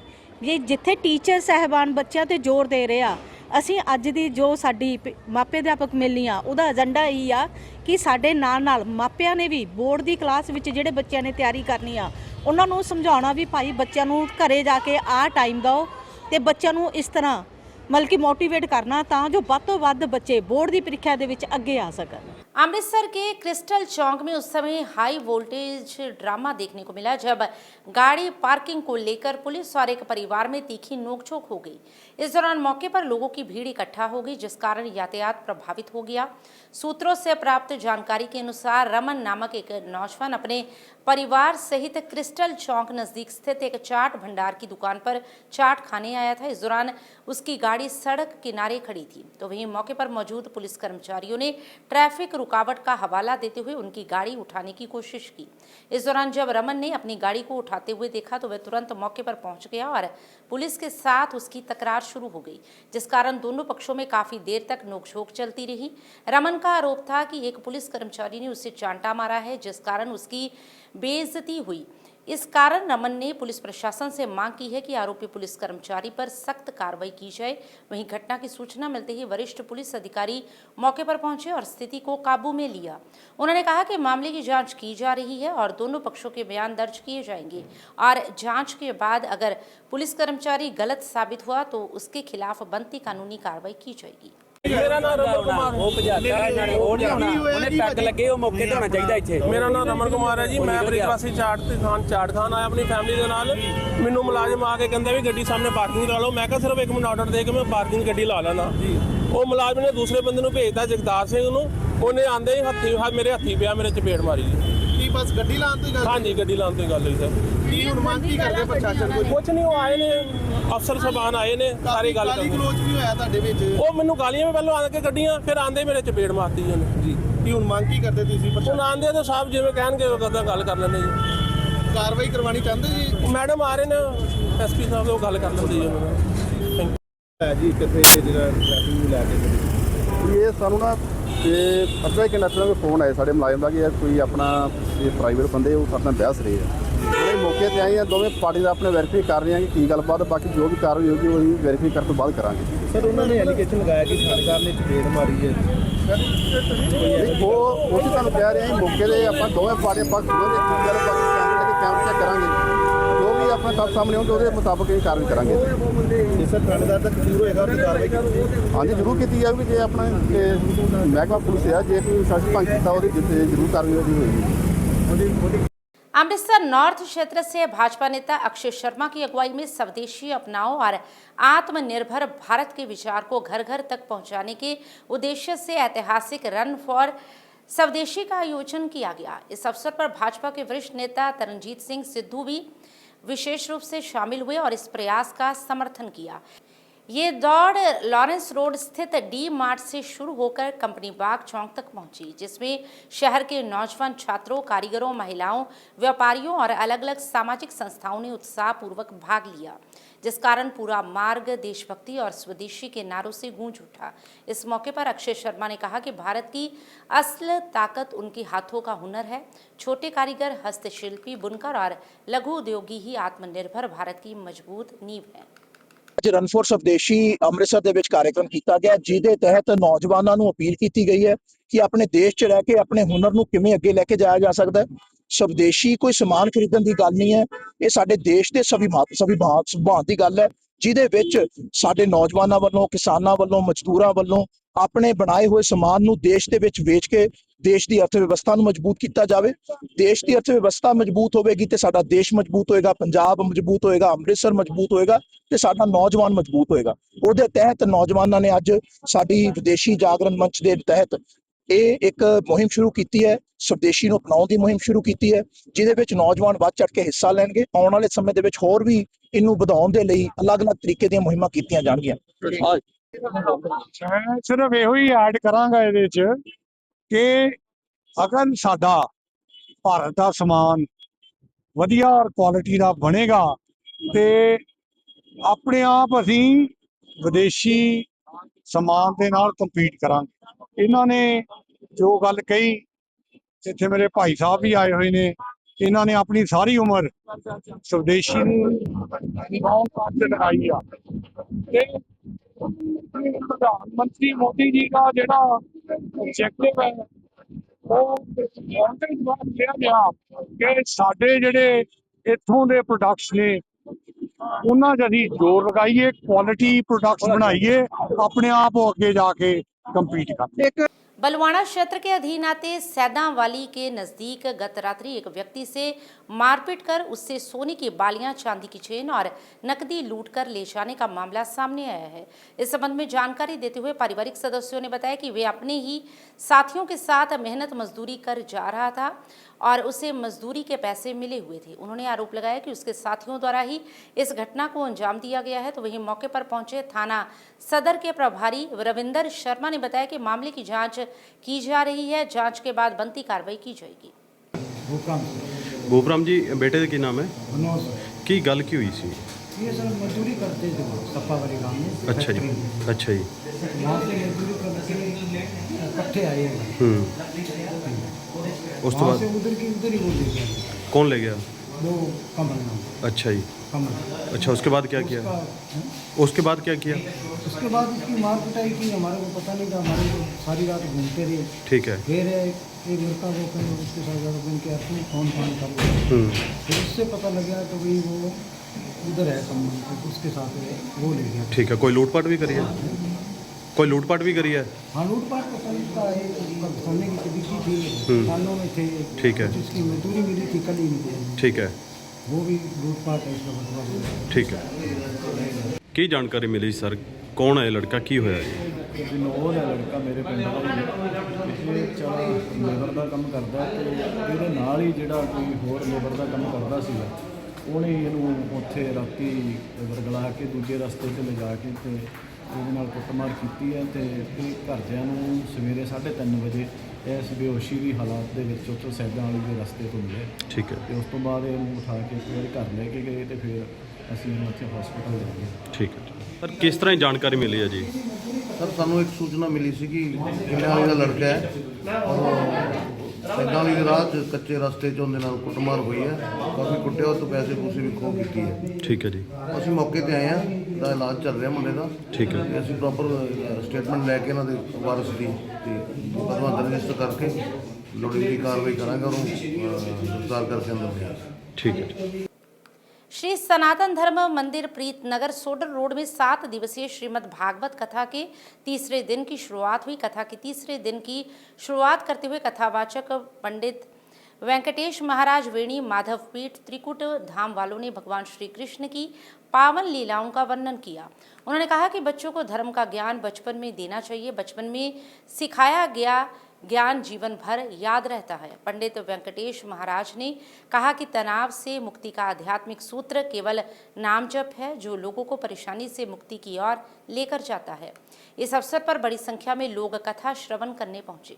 ਜਿੱਥੇ ਟੀਚਰ ਸਾਹਿਬਾਨ ਬੱਚਿਆਂ ਤੇ ਜ਼ੋਰ ਦੇ ਰਹੇ ਆ, ਅਸੀਂ ਅੱਜ ਦੀ ਜੋ ਸਾਡੀ ਮਾਪੇ ਅਧਿਆਪਕ ਮਿਲਣੀ ਆ, ਉਹਦਾ ਏਜੰਡਾ ਇਹੀ ਆ ਕਿ ਸਾਡੇ ਨਾਲ ਮਾਪਿਆਂ ਨੇ ਵੀ ਬੋਰਡ ਦੀ ਕਲਾਸ ਵਿੱਚ ਜਿਹੜੇ ਬੱਚਿਆਂ ਨੇ ਤਿਆਰੀ ਕਰਨੀ ਆ, ਉਹਨਾਂ ਨੂੰ ਸਮਝਾਉਣਾ ਵੀ ਭਾਈ ਬੱਚਿਆਂ ਨੂੰ ਘਰੇ ਜਾ ਕੇ ਆਹ ਟਾਈਮ ਦਿਓ ਤੇ ਬੱਚਿਆਂ ਨੂੰ ਇਸ ਤਰ੍ਹਾਂ ਮਤਲਬ ਕਿ ਮੋटिवेट करना ਤਾਂ ਜੋ ਵੱਧ ਤੋਂ ਵੱਧ ਬੱਚੇ बोर्ड की परीक्षा ਦੇ ਵਿੱਚ ਅੱਗੇ आ सकन। अमृतसर के क्रिस्टल चौक में उस समय हाई वोल्टेज ड्रामा देखने को मिला जब गाड़ी पार्किंग को लेकर पुलिस और एक परिवार में तीखी नोकझोंक हो गई। इस दौरान मौके पर लोगों की भीड़ इकट्ठा हो गई जिस कारण यातायात प्रभावित हो गया। सूत्रों से प्राप्त जानकारी के अनुसार रमन नामक एक नौजवान अपने परिवार सहित क्रिस्टल चौक नजदीक स्थित एक चाट भंडार की दुकान पर चाट खाने आया था। इस दौरान उसकी गाड़ी सड़क किनारे खड़ी थी तो वहीं मौके पर मौजूद पुलिस कर्मचारियों ने ट्रैफिक रुकावट का हवाला देते हुए उनकी गाड़ी उठाने की कोशिश की। इस दौरान जब रमन ने अपनी गाड़ी को उठाते हुए देखा तो वह तुरंत मौके पर पहुंच गया और पुलिस के साथ उसकी तकरार शुरू हो गई जिस कारण दोनों पक्षों में काफी देर तक नोकझोंक चलती रही। रमन का आरोप था कि एक पुलिस कर्मचारी ने उसे चांटा मारा है जिस कारण उसकी बेइज्जती हुई। इस कारण रमन ने पुलिस प्रशासन से मांग की है कि आरोपी पुलिस कर्मचारी पर सख्त कार्रवाई की जाए। वहीं घटना की सूचना मिलते ही वरिष्ठ पुलिस अधिकारी मौके पर पहुंचे और स्थिति को काबू में लिया। उन्होंने कहा कि मामले की जांच की जा रही है और दोनों पक्षों के बयान दर्ज किए जाएंगे और जांच के बाद अगर पुलिस कर्मचारी गलत साबित हुआ तो उसके खिलाफ बनती कानूनी कार्रवाई की जाएगी। मेरा नाम रमन कुमार मेरा नाम रमन कुमार है जी। मैं प्रवासी चाट खान आया अपनी फैमिली के नाल। मैनू मुलाजिम आके कहंदा भी गड्डी सामने पार्किंग करा लो। मैं कहा सिर्फ एक मिनट ऑर्डर दे के मैं पार्किंग गड्डी ला लेना। वो मुलाजिम ने दूसरे बंदे नूं भेजता जगदार सिंह नूं। ਉਹਨੇ ਆਂਦੇ ਹੀ ਮੇਰੇ ਹੱਥੀ ਪਿਆ, ਮੇਰੇ ਚਪੇੜ ਮਾਰੀ ਜੀ। ਕੀ ਬਸ ਗੱਡੀ ਲਾਉਣ ਤੋਂ ਹੀ ਗੱਲ? ਹਾਂਜੀ, ਗੱਡੀ ਲਾਉਣ ਤੋਂ ਹੀ ਗੱਲ ਹੋਈ ਸਰ। ਕੀ ਹੁਣ ਮੰਗ ਕੀ ਕਰਦੇ ਪ੍ਰਸ਼ਾਸਨ ਕੋਲ? ਕੁਛ ਨਹੀਂ, ਉਹ ਆਏ ਨੇ ਅਫਸਰ ਸਾਹਿਬਾਨ ਆਏ ਨੇ, ਸਾਰੀ ਗੱਲ ਗਾਲੀ ਗਲੋਚ ਵੀ ਹੋਇਆ ਤੁਹਾਡੇ ਵਿੱਚ? ਉਹ ਮੈਨੂੰ ਗਾਲੀਆਂ ਵੀ ਪਹਿਲਾਂ ਆ ਕੇ ਗੱਡੀਆਂ, ਫਿਰ ਆਂਦੇ ਮੇਰੇ ਚਪੇੜ ਮਾਰਤੀ ਜੀ ਉਹਨੇ ਜੀ। ਕੀ ਹੁਣ ਮੰਗ ਕੀ ਕਰਦੇ ਤੁਸੀਂ ਹੁਣ ਪ੍ਰਸ਼ਾਸਨ? ਆਂਦੇ ਤਾਂ ਸਾਹਿਬ ਜਿਵੇਂ ਕਹਿਣਗੇ ਉਹ ਕਦਾਂ ਗੱਲ ਕਰ ਲੈਂਦੇ ਜੀ। ਕਾਰਵਾਈ ਕਰਵਾਉਣੀ ਚਾਹੁੰਦੇ ਜੀ? ਮੈਡਮ ਆ ਰਹੇ ਨੇ ਐਸਪੀ ਸਾਹਿਬ, ਉਹ ਗੱਲ ਕਰ ਲੈਂਦੇ ਜੀ ਉਹਨਾਂ ਨਾਲ। ਜੀ ਕਿੱਥੇ ਜਿਹੜਾ ਟ੍ਰੈਫਿਕ ਨੂੰ ਲੈ ਕੇ ਇਹ ਸਾਨੂੰ ਨਾ ਅੱਧਾ ਘੰਟਾ ਪਹਿਲਾਂ ਫੋਨ ਆਇਆ ਸਾਡੇ ਮੁਲਾਜ਼ਮ ਦਾ ਕਿ ਕੋਈ ਆਪਣਾ ਇਹ ਪ੍ਰਾਈਵੇਟ ਬੰਦੇ ਉਹ ਆਪਣਾ ਬਹਿਸ ਰਹੇ ਆ। ਜਿਹੜੇ ਮੌਕੇ ਤੇ ਆਏ ਆ ਦੋਵੇਂ ਪਾਰਟੀ ਦਾ ਆਪਣੇ ਵੈਰੀਫਾਈ ਕਰ ਰਹੇ ਆ ਕਿ ਕੀ ਗੱਲਬਾਤ, ਬਾਕੀ ਜੋ ਵੀ ਕਾਰਵਾਈ ਹੋਊਗੀ ਉਹ ਅਸੀਂ ਵੈਰੀਫਾਈ ਕਰਨ ਤੋਂ ਬਾਅਦ ਕਰਾਂਗੇ। ਸਰ, ਉਹਨਾਂ ਨੇ ਐਲੀਗੇਸ਼ਨ ਲਗਾਇਆ ਕਿ ਥਾਣੇਦਾਰ ਨੇ ਚਪੇੜ ਮਾਰੀ ਹੈ। ਉਹ ਤੁਹਾਨੂੰ ਕਹਿ ਰਹੇ ਆ ਮੌਕੇ ਦੇ ਆਪਾਂ ਦੋਵੇਂ ਪਾਰਟੀਆਂ ਪੱਖ ਦੋਵੇਂ ਕੀ ਗੱਲ ਕੈਮਰੇ ਚੈੱਕ ਕਰਾਂਗੇ, ਜੋ ਵੀ ਆਪਣਾ ਸਭ ਸਾਹਮਣੇ ਆਉਂਦੇ ਉਹਦੇ ਮੁਤਾਬਕ ਇਹ ਕਾਰਵਾਈ ਕਰਾਂਗੇ। ਜੇ ਸਰ ਥਾਣੇਦਾਰ ਦਾ ਕਸੂਰ ਹੋਏਗਾ ਉਹਦੀ ਕਾਰਵਾਈ ਕੀਤੀ? ਹਾਂਜੀ, ਜ਼ਰੂਰ ਕੀਤੀ ਜਾਊਗੀ। ਜੇ ਆਪਣਾ ਮਹਿਕਮਾ ਪੁਲਿਸ ਆ, ਜੇ ਕੋਈ ਸ਼ਾਸਨ ਭੰਗ ਕੀਤਾ ਉਹਦੀ ਜ਼ਰੂਰ ਕਾਰਵਾਈ ਹੋਏਗੀ। अमृतसर नॉर्थ क्षेत्र से भाजपा नेता अक्षय शर्मा की अगुवाई में स्वदेशी अपनाओ और आत्मनिर्भर भारत के विचार को घर घर तक पहुंचाने के उद्देश्य से ऐतिहासिक रन फॉर स्वदेशी का आयोजन किया गया। इस अवसर पर भाजपा के वरिष्ठ नेता तरनजीत सिंह सिद्धू भी विशेष रूप से शामिल हुए और इस प्रयास का समर्थन किया। ये दौड़ लॉरेंस रोड स्थित डी मार्ट से शुरू होकर कंपनी बाग चौक तक पहुंची, जिसमें शहर के नौजवान छात्रों, कारीगरों, महिलाओं, व्यापारियों और अलग अलग सामाजिक संस्थाओं ने उत्साहपूर्वक भाग लिया, जिस कारण पूरा मार्ग देशभक्ति और स्वदेशी के नारों से गूंज उठा। इस मौके पर अक्षय शर्मा ने कहा कि भारत की असल ताकत उनके हाथों का हुनर है। छोटे कारीगर, हस्तशिल्पी, बुनकर और लघु उद्योगी ही आत्मनिर्भर भारत की मजबूत नींव है। ਅੱਜ ਰਨ ਫॉर स्वदेशी ਅੰਮ੍ਰਿਤਸਰ ਦੇ ਵਿੱਚ ਕਾਰਜਕ੍ਰਮ ਕੀਤਾ ਗਿਆ, ਜਿਹਦੇ ਤਹਿਤ ਨੌਜਵਾਨਾਂ ਨੂੰ ਅਪੀਲ ਕੀਤੀ ਗਈ ਹੈ ਕਿ ਆਪਣੇ ਦੇਸ਼ 'ਚ ਰਹਿ ਕੇ ਆਪਣੇ ਹੁਨਰ ਨੂੰ ਕਿਵੇਂ ਅੱਗੇ ਲੈ ਕੇ ਜਾਇਆ ਜਾ ਸਕਦਾ ਹੈ। स्वदेशी ਕੋਈ ਸਮਾਨ ਖਰੀਦਣ ਦੀ ਗੱਲ ਨਹੀਂ ਹੈ, ਇਹ ਸਾਡੇ ਦੇਸ਼ ਦੇ ਸੰਵਿਧਾਨ ਦੀ ਗੱਲ ਹੈ, ਜਿਹਦੇ ਵਿੱਚ ਸਾਡੇ ਨੌਜਵਾਨਾਂ ਵੱਲੋਂ, ਕਿਸਾਨਾਂ ਵੱਲੋਂ, ਮਜ਼ਦੂਰਾਂ ਵੱਲੋਂ ਆਪਣੇ ਬਣਾਏ ਹੋਏ ਸਮਾਨ ਨੂੰ ਦੇਸ਼ ਦੇ ਵਿੱਚ ਵੇਚ ਕੇ ਦੇਸ਼ ਦੀ ਅਰਥ ਵਿਵਸਥਾ ਨੂੰ ਮਜ਼ਬੂਤ ਕੀਤਾ ਜਾਵੇ। ਦੇਸ਼ ਦੀ ਅਰਥ ਵਿਵਸਥਾ ਮਜ਼ਬੂਤ ਹੋਵੇਗੀ ਤੇ ਸਾਡਾ ਦੇਸ਼ ਮਜ਼ਬੂਤ ਹੋਏਗਾ, ਪੰਜਾਬ ਮਜ਼ਬੂਤ ਹੋਏਗਾ, ਅੰਮ੍ਰਿਤਸਰ ਮਜ਼ਬੂਤ ਹੋਏਗਾ ਤੇ ਸਾਡਾ ਨੌਜਵਾਨ ਮਜ਼ਬੂਤ ਹੋਏਗਾ। ਉਹਦੇ ਤਹਿਤ ਨੌਜਵਾਨਾਂ ਨੇ ਅੱਜ ਸਾਡੀ ਵਿਦੇਸ਼ੀ ਜਾਗਰਣ ਮੰਚ ਦੇ ਤਹਿਤ ਇਹ ਇੱਕ ਮੁਹਿੰਮ ਸ਼ੁਰੂ ਕੀਤੀ ਹੈ, स्वदेशी ਨੂੰ ਅਪਣਾਉਣ ਦੀ ਮੁਹਿੰਮ ਸ਼ੁਰੂ ਕੀਤੀ ਹੈ, ਜਿਹਦੇ ਵਿੱਚ ਨੌਜਵਾਨ ਵੱਧ ਚੜ੍ਹ ਕੇ ਹਿੱਸਾ ਲੈਣਗੇ। ਆਉਣ ਵਾਲੇ ਸਮੇਂ ਦੇ ਵਿੱਚ ਹੋਰ ਵੀ ਇਹਨੂੰ ਵਧਾਉਣ ਦੇ ਲਈ ਅਲੱਗ-ਅਲੱਗ ਤਰੀਕੇ ਦੀਆਂ ਮੁਹਿੰਮਾਂ ਕੀਤੀਆਂ ਜਾਣਗੀਆਂ। ਮੈਂ ਸਿਰਫ ਇਹੋ ਹੀ ਐਡ ਕਰਾਂਗਾ ਇਹਦੇ 'ਚ ਕਿ ਅਗਰ ਸਾਡਾ ਭਾਰਤ ਦਾ ਸਮਾਨ ਵਧੀਆ ਔਰ ਕੁਆਲਿਟੀ ਦਾ ਬਣੇਗਾ ਤੇ ਆਪਣੇ ਆਪ ਅਸੀਂ ਵਿਦੇਸ਼ੀ ਸਮਾਨ ਦੇ ਨਾਲ ਕੰਪੀਟ ਕਰਾਂਗੇ। ਇਹਨਾਂ ਨੇ ਜੋ ਗੱਲ ਕਹੀ, ਇੱਥੇ ਮੇਰੇ ਭਾਈ ਸਾਹਿਬ ਵੀ ਆਏ ਹੋਏ ਨੇ, ਇਹਨਾਂ ਨੇ ਆਪਣੀ ਸਾਰੀ ਉਮਰ स्वदेशी ਨੂੰ ਨਿਭਾਉਣ ਵਾਸਤੇ ਲਗਾਈ ਆ ਤੇ ਪ੍ਰਧਾਨ ਮੰਤਰੀ ਮੋਦੀ ਜੀ ਦਾ ਜਿਹੜਾ ਆਬਜੈਕਟਿਵ ਹੈ ਉਹ ਲਿਆ ਗਿਆ ਕਿ ਸਾਡੇ ਜਿਹੜੇ ਇੱਥੋਂ ਦੇ ਪ੍ਰੋਡਕਟਸ ਨੇ ਉਹਨਾਂ 'ਚ ਅਸੀਂ ਜ਼ੋਰ ਲਗਾਈਏ, ਕੁਆਲਿਟੀ ਪ੍ਰੋਡਕਟਸ ਬਣਾਈਏ, अपने आप वो आगे जाके कम्पीट करते। बलवाड़ा क्षेत्र के अधीन आते सैदावाली के नज़दीक गत रात्रि एक व्यक्ति से मारपीट कर उससे सोने की बालियां, चांदी की चेन और नकदी लूट कर ले जाने का मामला सामने आया है। इस संबंध में जानकारी देते हुए पारिवारिक सदस्यों ने बताया कि वे अपने ही साथियों के साथ मेहनत मजदूरी कर जा रहा था और उसे मजदूरी के पैसे मिले हुए थे। उन्होंने आरोप लगाया कि उसके साथियों द्वारा ही इस घटना को अंजाम दिया गया है। तो वहीं मौके पर पहुंचे थाना सदर के प्रभारी रविंदर शर्मा ने बताया कि मामले की जांच की जा रही है, जांच के बाद बनती कार्रवाई की जाएगी। भूपराम जी, बेटे का नाम है? मनोज। की गल की हुई सी? ये सर मजदूरी करते थे सप्पावारी गांव में। अच्छा जी, अच्छा जी। वहाँ से मजदूरी करके इकट्ठे आए हैं। उस तो बाद उधर की उधर ही वो ले गया। कौन ले गया? वो कमल नाम। अच्छा जी, कमल। अच्छा, उसके बाद क्या किया? उसके बाद क्या किया? उसके बाद उसकी मार पिटाई की, हमारे को पता नहीं था, हमारे को सारी रात घूमते रहे। ठीक है। फिर एक लड़का वो फिर उसके साथ ज़्यादा दिन के अपने फोन कर लिया। फिर उससे पता लगा तो भाई वो उधर है कमल, उसके साथ वो ले गया। ठीक है। कोई लूटपाट भी करी है? कोई लूटपाट भी करी है? हाँ, लूटपाट तो समझता है, सोने की कभी की थी, कानों में थे। ठीक है। जिसकी मजदूरी मिली थी कल ही मिली। ठीक है। वो भी लूटपाट है इसका मतलब। ठीक है। की जानकारी मिली सर, कौन है लड़का, की होया जी? विनोद है लड़का, मेरे पिंड ਦਾ ਪਿਛਲੇ ਚਲਾ ਲੇਬਰ ਦਾ ਕੰਮ ਕਰਦਾ ਤੇ ਇਹਦੇ ਨਾਲ ਹੀ ਜਿਹੜਾ ਕੋਈ ਹੋਰ ਲੇਬਰ ਦਾ ਕੰਮ ਕਰਦਾ ਸੀਗਾ, ਉਹਨੇ ਇਹਨੂੰ ਉੱਥੇ ਰਾਤੀ ਵਰਗਲਾ ਕੇ ਦੂਜੇ ਰਸਤੇ ਤੇ ਲਿਜਾ ਕੇ ਤੇ ਇਹਦੇ ਨਾਲ ਕੁੱਟਮਾਰ ਕੀਤੀ ਹੈ ਤੇ ਇਹ ਘਰਦਿਆਂ ਨੂੰ ਸਵੇਰੇ 3:30 ਵਜੇ ਇਸ ਬੇਹੋਸ਼ੀ ਦੀ ਹਾਲਾਤ ਦੇ ਵਿੱਚ ਉੱਥੋਂ ਸੈਦਾਂ ਵਾਲੀ ਦੇ ਰਸਤੇ ਤੋਂ ਮਿਲੇ। ਠੀਕ ਹੈ। ਤੇ ਉਸ ਤੋਂ ਬਾਅਦ ਇਹਨੂੰ ਉਠਾ ਕੇ ਇੱਕ ਵਾਰ ਘਰ ਲੈ ਕੇ ਗਏ ਤੇ ਫਿਰ ਅਸੀਂ ਇਹਨੂੰ ਉੱਥੇ ਹਸਪਤਾਲ ਲੈ ਗਏ। ਠੀਕ ਹੈ। ਸਰ ਕਿਸ ਤਰ੍ਹਾਂ ਦੀ ਜਾਣਕਾਰੀ ਮਿਲੀ ਹੈ ਜੀ? ਸਰ ਸਾਨੂੰ ਇੱਕ ਸੂਚਨਾ ਮਿਲੀ ਸੀ ਕਿ ਕਿੰਨੇ ਵਾਲੀ ਦਾ ਲੜਕਾ ਹੈ ਔਰ ਸੈਦਾਂ ਵਾਲੀ ਦੇ ਰਾਹ 'ਚ ਕੱਚੇ ਰਸਤੇ 'ਚ ਉਹਦੇ ਨਾਲ ਕੁੱਟਮਾਰ ਹੋਈ ਹੈ, ਕਾਫੀ ਕੁੱਟਿਆ, ਉਹ ਤੋਂ ਪੈਸੇ ਪੂਸੇ ਵੀ ਖੋਹ ਕੀਤੀ ਹੈ। ਠੀਕ ਹੈ ਜੀ। ਅਸੀਂ ਮੌਕੇ ਤੇ ਆਏ ਹਾਂ, ਦਾ ਇਲਾਜ ਚੱਲ ਰਿਹਾ ਮੁੰਡੇ ਦਾ। ਠੀਕ ਹੈ। ਤੇ ਅਸੀਂ ਪ੍ਰੋਪਰ ਸਟੇਟਮੈਂਟ ਲੈ ਕੇ ਇਹਨਾਂ ਦੇ ਵਾਰਸ ਦੀ ਤੇ ਮੁਕੱਦਮਾ ਦਰਜ ਰਜਿਸਟਰ ਕਰਕੇ ਲੋੜੀਂਦੀ ਕਾਰਵਾਈ ਕਰਾਂਗੇ, ਉਹਨੂੰ ਗ੍ਰਿਫਤਾਰ ਕਰਕੇ ਅੰਦਰ ਲਿਆ। ठीक है। श्री सनातन धर्म मंदिर प्रीतनगर सोडर रोड में 7 दिवसीय श्रीमद् भागवत कथा के तीसरे दिन की शुरुआत हुई। कथा के तीसरे दिन की शुरुआत करते हुए कथावाचक पंडित वेंकटेश महाराज वेणी माधवपीठ त्रिकुट धाम वालों ने भगवान श्री कृष्ण की पावन लीलाओं का वर्णन किया। उन्होंने कहा कि बच्चों को धर्म का ज्ञान बचपन में देना चाहिए, बचपन में सिखाया गया ज्ञान जीवन भर याद रहता है। पंडित वेंकटेश महाराज ने कहा कि तनाव से मुक्ति का आध्यात्मिक सूत्र केवल नाम जप है, जो लोगों को परेशानी से मुक्ति की ओर लेकर जाता है। इस अवसर पर बड़ी संख्या में लोग कथा श्रवण करने पहुंचे।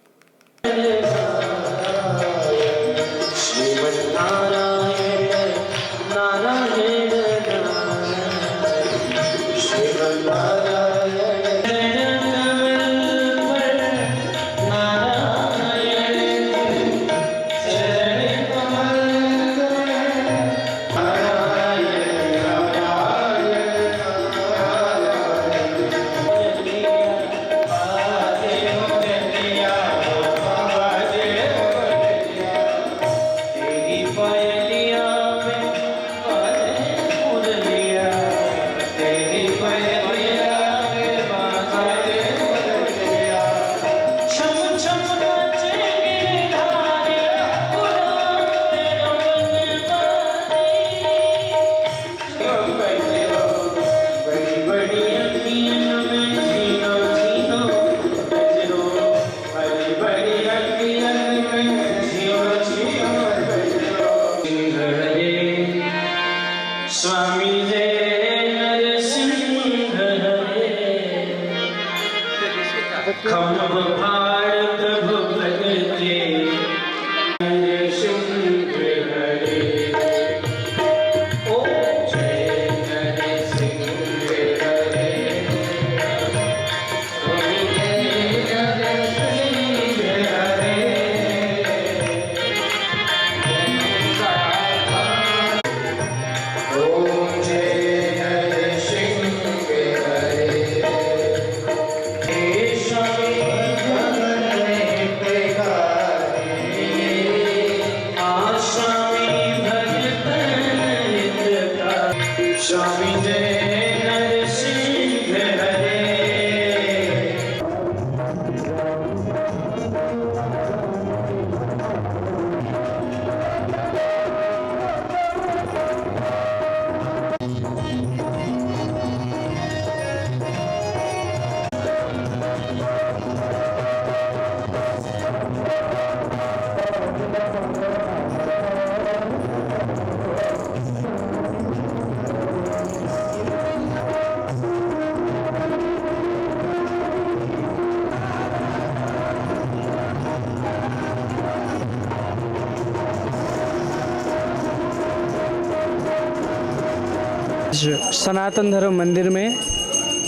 सनातन धर्म मंदिर में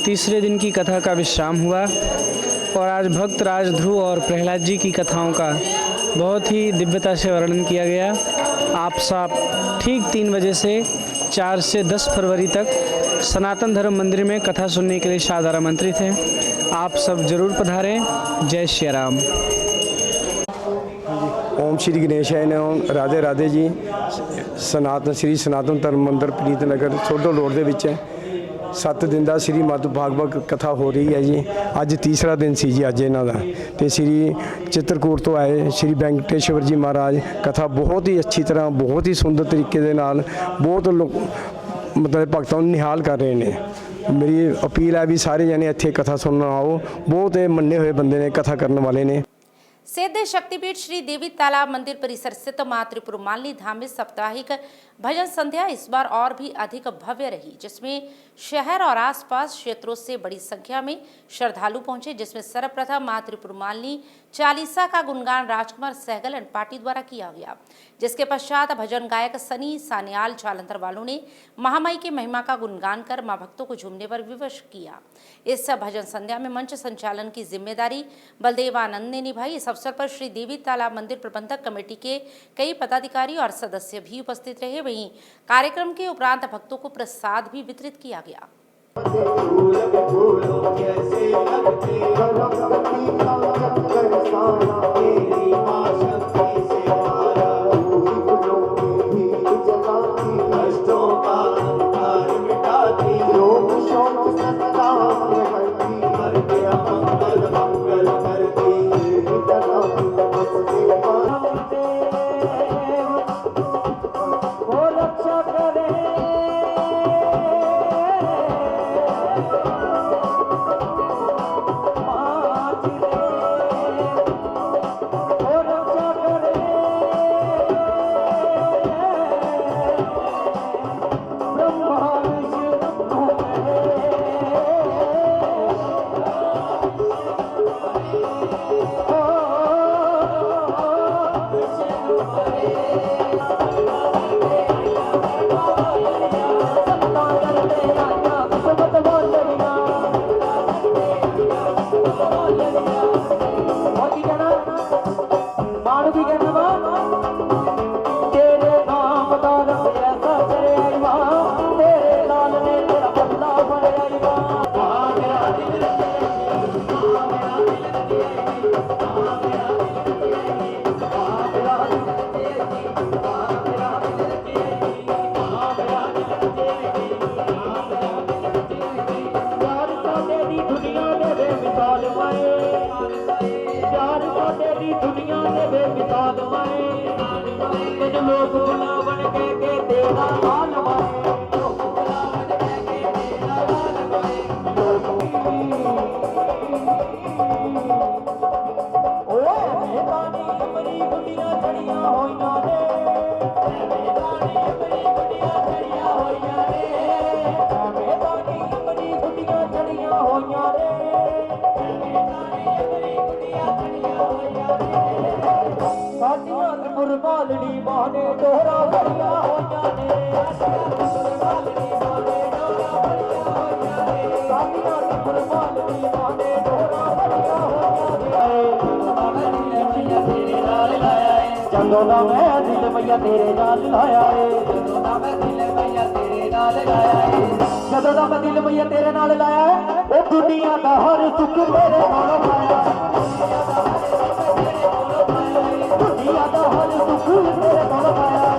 तीसरे दिन की कथा का विश्राम हुआ और आज भक्त राज ध्रुव और प्रहलाद जी की कथाओं का बहुत ही दिव्यता से वर्णन किया गया। आप सब ठीक 3 बजे से 4 से 10 फरवरी तक सनातन धर्म मंदिर में कथा सुनने के लिए सादर आमंत्रित हैं। आप सब जरूर पधारें। जय श्री राम। ओम श्री गणेशाय नमः। राधे राधे जी। श्री सनातन धर्म मंदिर प्रीत नगर सोडो रोड ਦੇ ਵਿੱਚ 7 ਦਿਨ ਦਾ श्री मद भागवत कथा हो रही है जी। ਅੱਜ ਤੀਸਰਾ ਦਿਨ ਸੀ ਜੀ ਅੱਜ ਇਹਨਾਂ ਦਾ ਤੇ श्री चित्रकूट ਤੋਂ ਆਏ श्री वेंकटेश्वर जी महाराज कथा बहुत ही अच्छी तरह बहुत ही सुंदर तरीके ਦੇ ਨਾਲ ਬਹੁਤ मतलब भगतों ਨੂੰ निहाल कर रहे हैं। मेरी अपील है भी सारे जने ਇੱਥੇ कथा सुनना आओ। बहुत मन्ने हुए बंदे ने कथा करने वाले ने। सिद्ध शक्तिपीठ श्री देवी तालाब मंदिर परिसर स्थित मां त्रिपुर मालिनी धाम में साप्ताहिक भजन संध्या इस बार और भी अधिक भव्य रही, जिसमें शहर और आसपास क्षेत्रों से बड़ी संख्या में श्रद्धालु पहुंचे, जिसमें सर्वप्रथम मां त्रिपुर मालिनी चालीसा का गुणगान राजकुमार सहगल एंड पार्टी द्वारा किया गया, जिसके पश्चात भजन गायक सनी सान्याल जालंधर वालों ने महामाई की महिमा का गुणगान कर मां भक्तों को झूमने पर विवश किया। इस भजन संध्या में मंच संचालन की जिम्मेदारी बलदेव आनंद ने निभाई। इस अवसर पर श्री देवी तालाब मंदिर प्रबंधक कमेटी के कई पदाधिकारी और सदस्य भी उपस्थित रहे। वहीं कार्यक्रम के उपरांत भक्तों को प्रसाद भी वितरित किया गया। ਜਦੋਂ ਦਾ ਮੈਂ ਦਿਲ ਮਈਆ ਤੇਰੇ ਨਾਲ ਲਾਇਆ ਏ, ਜਦੋਂ ਦਾ ਮੈਂ ਦਿਲ ਮਈਆ ਤੇਰੇ ਨਾਲ ਲਾਇਆ ਏ, ਜਦੋਂ ਦਾ ਮੈਂ ਦਿਲ ਮਈਆ ਤੇਰੇ ਨਾਲ ਲਾਇਆ ਏ, ਉਹ ਦੁਨੀਆ ਦਾ ਹਰ ਸੁੱਖ ਮੇਰੇ ਕੋਲੋਂ ਪਾਇਆ, ਦੁਨੀਆ ਦਾ ਹਰ ਸੁੱਖ ਮੇਰੇ ਕੋਲੋਂ ਪਾਇਆ।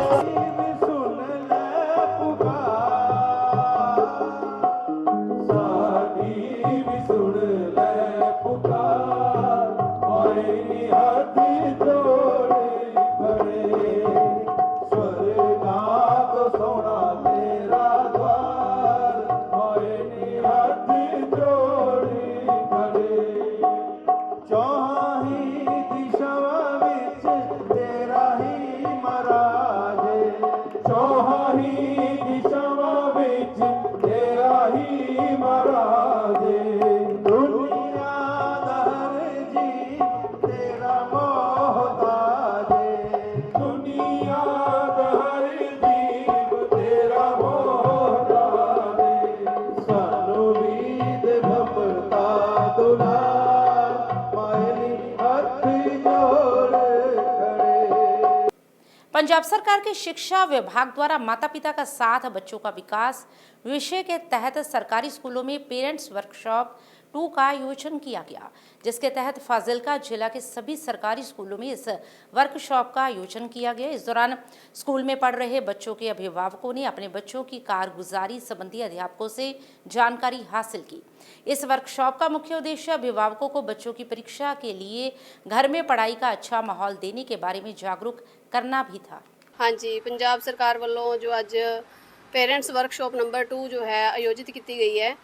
पंजाब सरकार के शिक्षा विभाग द्वारा माता पिता का साथ बच्चों का विकास विषय के तहत सरकारी स्कूलों में पेरेंट्स वर्कशॉप 2 का आयोजन किया गया, जिसके तहत फाजिलका जिला के सभी सरकारी स्कूलों में इस वर्कशॉप का आयोजन किया गया। इस दौरान स्कूल में पढ़ रहे बच्चों के अभिभावकों ने अपने बच्चों की कारगुजारी संबंधी अध्यापकों से जानकारी हासिल की। इस वर्कशॉप का मुख्य उद्देश्य अभिभावकों को बच्चों की परीक्षा के लिए घर में पढ़ाई का अच्छा माहौल देने के बारे में जागरूक करना भी था। हाँ जी, पंजाब सरकार वालों जो अज पेरेंट्स वर्कशॉप नंबर 2 जो है आयोजित की गई है,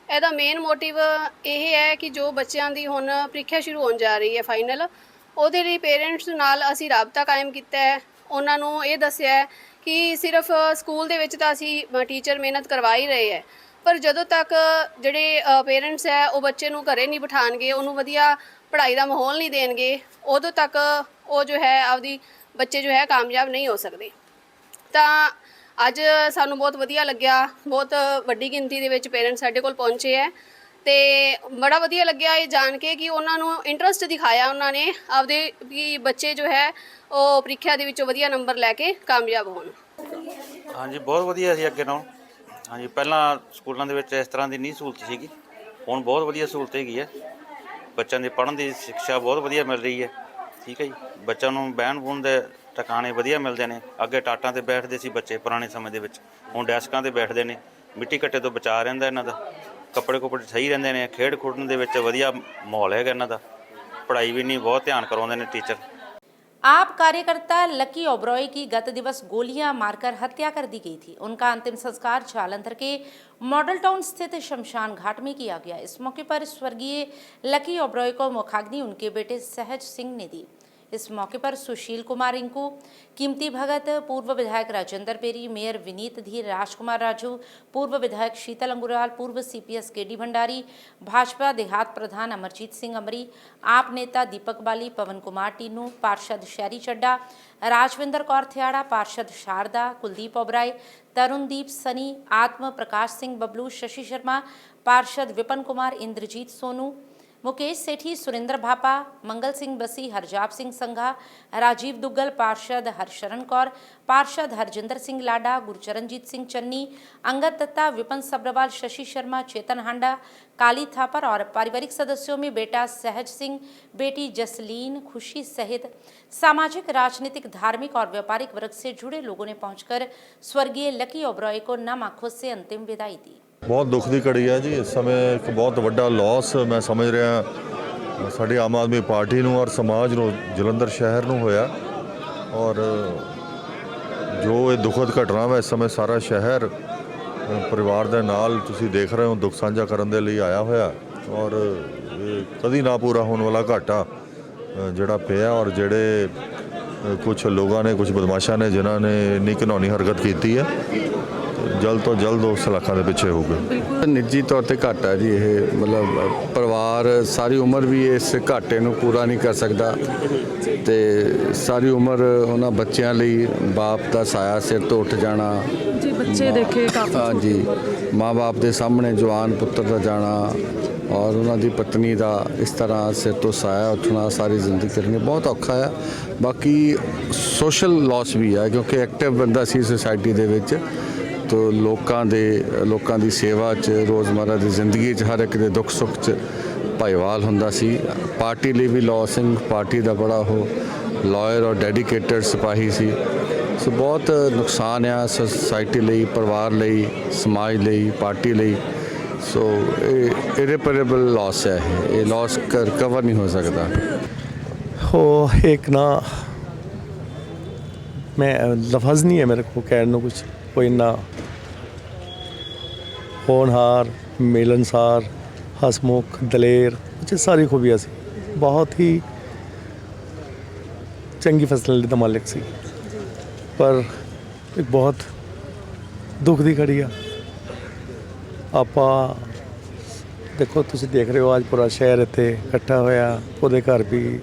ਇਹਦਾ ਮੇਨ ਮੋਟਿਵ ਇਹ ਹੈ ਕਿ ਜੋ ਬੱਚਿਆਂ ਦੀ ਹੁਣ ਪ੍ਰੀਖਿਆ ਸ਼ੁਰੂ ਹੋਣ ਜਾ ਰਹੀ ਹੈ ਫਾਈਨਲ, ਉਹਦੇ ਲਈ ਪੇਰੈਂਟਸ ਨਾਲ ਅਸੀਂ ਰਾਬਤਾ ਕਾਇਮ ਕੀਤਾ ਹੈ। ਉਹਨਾਂ ਨੂੰ ਇਹ ਦੱਸਿਆ ਹੈ ਕਿ ਸਿਰਫ ਸਕੂਲ ਦੇ ਵਿੱਚ ਤਾਂ ਅਸੀਂ ਟੀਚਰ ਮਿਹਨਤ ਕਰਵਾ ਹੀ ਰਹੇ ਹੈ, ਪਰ ਜਦੋਂ ਤੱਕ ਜਿਹੜੇ ਪੇਰੈਂਟਸ ਹੈ ਉਹ ਬੱਚੇ ਨੂੰ ਘਰੇ ਨਹੀਂ ਬਿਠਾਣਗੇ, ਉਹਨੂੰ ਵਧੀਆ ਪੜ੍ਹਾਈ ਦਾ ਮਾਹੌਲ ਨਹੀਂ ਦੇਣਗੇ, ਉਦੋਂ ਤੱਕ ਉਹ ਜੋ ਹੈ ਆਪਦੀ ਬੱਚੇ ਜੋ ਹੈ ਕਾਮਯਾਬ ਨਹੀਂ ਹੋ ਸਕਦੇ। ਤਾਂ ਅੱਜ ਸਾਨੂੰ ਬਹੁਤ ਵਧੀਆ ਲੱਗਿਆ, ਬਹੁਤ ਵੱਡੀ ਗਿਣਤੀ ਦੇ ਵਿੱਚ ਪੇਰੈਂਟਸ ਸਾਡੇ ਕੋਲ ਪਹੁੰਚੇ ਹੈ ਤੇ ਬੜਾ ਵਧੀਆ ਲੱਗਿਆ ਇਹ ਜਾਣ ਕੇ ਕਿ ਉਹਨਾਂ ਨੂੰ ਇੰਟਰਸਟ ਦਿਖਾਇਆ ਉਹਨਾਂ ਨੇ ਆਪਦੇ ਵੀ ਬੱਚੇ ਜੋ ਹੈ ਉਹ ਪ੍ਰੀਖਿਆ ਦੇ ਵਿੱਚੋਂ ਵਧੀਆ ਨੰਬਰ ਲੈ ਕੇ ਕਾਮਯਾਬ ਹੋਣ। ਹਾਂਜੀ, ਬਹੁਤ ਵਧੀਆ ਸੀ ਅੱਗੇ ਨਾਲੋਂ। ਹਾਂਜੀ, ਪਹਿਲਾਂ ਸਕੂਲਾਂ ਦੇ ਵਿੱਚ ਇਸ ਤਰ੍ਹਾਂ ਦੀ ਨਹੀਂ ਸਹੂਲਤ ਸੀਗੀ, ਹੁਣ ਬਹੁਤ ਵਧੀਆ ਸਹੂਲਤ ਹੈਗੀ ਹੈ। ਬੱਚਿਆਂ ਦੀ ਪੜ੍ਹਨ ਦੀ ਸਿੱਖਿਆ ਬਹੁਤ ਵਧੀਆ ਮਿਲ ਰਹੀ ਹੈ। ਠੀਕ ਹੈ ਜੀ, ਬੱਚਿਆਂ ਨੂੰ ਬਹਿਣ ਬੂਣ ਦੇ ਟਿਕਾਣੇ ਵਧੀਆ ਮਿਲਦੇ ਨੇ। ਅੱਗੇ ਟਾਟਾਂ ਤੇ ਬੈਠਦੇ ਸੀ ਬੱਚੇ ਪੁਰਾਣੇ ਸਮੇਂ ਦੇ ਵਿੱਚ, ਹੁਣ ਡੈਸਕਾਂ ਤੇ ਬੈਠਦੇ ਨੇ। ਮਿੱਟੀ ਘੱਟੇ ਤੋਂ ਬਚਾ ਰਹਿੰਦਾ ਇਹਨਾਂ ਦਾ, ਕੱਪੜੇ ਕੁੱਪੜੇ ਸਹੀ ਰਹਿੰਦੇ ਨੇ। ਖੇਡ ਖੁੱਡਣ ਦੇ ਵਿੱਚ ਵਧੀਆ ਮਾਹੌਲ ਹੈਗਾ ਇਹਨਾਂ ਦਾ, ਪੜ੍ਹਾਈ ਵੀ ਨਹੀਂ ਬਹੁਤ ਧਿਆਨ ਕਰਵਾਉਂਦੇ ਨੇ टीचर। आप कार्यकर्ता लकी ओबरॉय की गत दिवस गोलियां मारकर हत्या कर दी गई थी। उनका अंतिम संस्कार जालंधर के मॉडल टाउन स्थित शमशान घाट में किया गया। इस मौके पर स्वर्गीय लकी ओबरॉय को मुखाग्नि उनके बेटे सहज सिंह ने दी। इस मौके पर सुशील कुमार रिंकू, कीमती भगत, पूर्व विधायक राजेंद्र पेरी, मेयर विनीत धीर, राजकुमार राजू, पूर्व विधायक शीतल अंगुराल, पूर्व CPS केडी भंडारी, भाजपा देहात प्रधान अमरजीत सिंह अमरी, आप नेता दीपक बाली, पवन कुमार टीनू, पार्षद शहरी चड्डा, राजविंदर कौर थियाड़ा, पार्षद शारदा, कुलदीप ओबराय, तरुणदीप सनी, आत्म प्रकाश सिंह बबलू, शशि शर्मा, पार्षद विपन कुमार, इंद्रजीत सोनू, मुकेश सेठी, सुरेंद्र भापा, मंगल सिंह बसी, हरजाब सिंह संघा, राजीव दुग्गल, पार्षद हरशरण कौर, पार्षद हरजिंदर सिंह लाडा, गुरचरणजीत सिंह चन्नी, अंगद दत्ता, विपन सब्रवाल, शशि शर्मा, चेतन हांडा, काली थापर और पारिवारिक सदस्यों में बेटा सहज सिंह, बेटी जसलीन, खुशी सहित सामाजिक, राजनीतिक, धार्मिक और व्यापारिक वर्ग से जुड़े लोगों ने पहुंचकर स्वर्गीय लकी ओबरॉय को नम आंखों से अंतिम विदाई दी। ਬਹੁਤ ਦੁੱਖ ਦੀ ਘੜੀ ਹੈ ਜੀ। ਇਸ ਸਮੇਂ ਇੱਕ ਬਹੁਤ ਵੱਡਾ ਲਾਸ ਮੈਂ ਸਮਝ ਰਿਹਾ ਸਾਡੀ ਆਮ ਆਦਮੀ ਪਾਰਟੀ ਨੂੰ ਔਰ ਸਮਾਜ ਨੂੰ, ਜਲੰਧਰ ਸ਼ਹਿਰ ਨੂੰ ਹੋਇਆ। ਔਰ ਬੜੀ ਦੁਖਦ ਘਟਨਾ ਵਾ। ਇਸ ਸਮੇਂ ਸਾਰਾ ਸ਼ਹਿਰ ਪਰਿਵਾਰ ਦੇ ਨਾਲ ਤੁਸੀਂ ਦੇਖ ਰਹੇ ਹੋ ਦੁੱਖ ਸਾਂਝਾ ਕਰਨ ਦੇ ਲਈ ਆਇਆ ਹੋਇਆ ਔਰ ਇਹ ਕਦੀ ਨਾ ਪੂਰਾ ਹੋਣ ਵਾਲਾ ਘਾਟਾ ਜਿਹੜਾ ਪਿਆ ਔਰ ਜਿਹੜੇ ਕੁਝ ਲੋਕਾਂ ਨੇ, ਕੁਝ ਬਦਮਾਸ਼ਾਂ ਨੇ ਜਿਨ੍ਹਾਂ ਨੇ ਇੰਨੀ ਘਿਨੌਣੀ ਹਰਕਤ ਕੀਤੀ ਹੈ, ਜਲਦ ਤੋਂ ਜਲਦ ਉਸ ਸਲਾਖਾਂ ਦੇ ਪਿੱਛੇ ਹੋਊਗੇ। ਨਿੱਜੀ ਤੌਰ ਤੇ ਘਾਟਾ ਜੀ ਇਹ, ਮਤਲਬ ਪਰਿਵਾਰ ਸਾਰੀ ਉਮਰ ਵੀ ਇਸ ਘਾਟੇ ਨੂੰ ਪੂਰਾ ਨਹੀਂ ਕਰ ਸਕਦਾ ਤੇ ਸਾਰੀ ਉਮਰ ਉਹਨਾਂ ਬੱਚਿਆਂ ਲਈ ਬਾਪ ਦਾ ਸਾਇਆ ਸਿਰ ਤੋਂ ਉੱਠ ਜਾਣਾ ਜੀ, ਬੱਚੇ ਦੇਖੇ ਕਾਫੀ ਹਾਂਜੀ, ਮਾਂ-ਬਾਪ ਦੇ ਸਾਹਮਣੇ ਜਵਾਨ ਪੁੱਤਰ ਦਾ ਜਾਣਾ ਔਰ ਉਹਨਾਂ ਦੀ ਪਤਨੀ ਦਾ ਇਸ ਤਰ੍ਹਾਂ ਸਿਰ ਤੋਂ ਸਾਇਆ ਉੱਠਣਾ ਸਾਰੀ ਜ਼ਿੰਦਗੀ ਕਰਨੀ ਬਹੁਤ ਔਖਾ ਆ। ਬਾਕੀ ਸੋਸ਼ਲ ਲਾਸ ਵੀ ਹੈ ਕਿਉਂਕਿ ਐਕਟਿਵ ਬੰਦਾ ਸੀ ਸੁਸਾਇਟੀ ਦੇ ਵਿੱਚ, ਤੋ ਲੋਕਾਂ ਦੀ ਸੇਵਾ 'ਚ ਰੋਜ਼ਮਰਰਾ ਦੀ ਜ਼ਿੰਦਗੀ 'ਚ ਹਰ ਇੱਕ ਦੇ ਦੁੱਖ ਸੁੱਖ 'ਚ ਭਾਈਵਾਲ ਹੁੰਦਾ ਸੀ। ਪਾਰਟੀ ਲਈ ਵੀ ਲੌ ਸਿੰਘ ਪਾਰਟੀ ਦਾ ਬੜਾ ਉਹ ਲਾਇਰ ਔਰ ਡੈਡੀਕੇਟਡ ਸਿਪਾਹੀ ਸੀ। ਸੋ ਬਹੁਤ ਨੁਕਸਾਨ ਆ ਸੁਸਾਇਟੀ ਲਈ, ਪਰਿਵਾਰ ਲਈ, ਸਮਾਜ ਲਈ, ਪਾਰਟੀ ਲਈ। ਸੋ ਇਹ ਇਰਰਿਪੇਅरेबल लॉस है, ये लॉस रिकवर नहीं हो सकता। हो एक ना मैं लफज नहीं है मेरे को कहने कुछ, कोई ना होनहार, मिलनसार, हसमुख, दलेर, कुछ सारी खूबियाँ सी, बहुत ही चंगी फैसिलिटी का मालिक सी, पर एक बहुत दुख की घड़ी आ। ਆਪਾਂ ਦੇਖੋ ਤੁਸੀਂ ਦੇਖ ਰਹੇ ਹੋ ਅੱਜ ਪੂਰਾ ਸ਼ਹਿਰ ਇੱਥੇ ਇਕੱਠਾ ਹੋਇਆ, ਉਹਦੇ ਘਰ ਵੀ,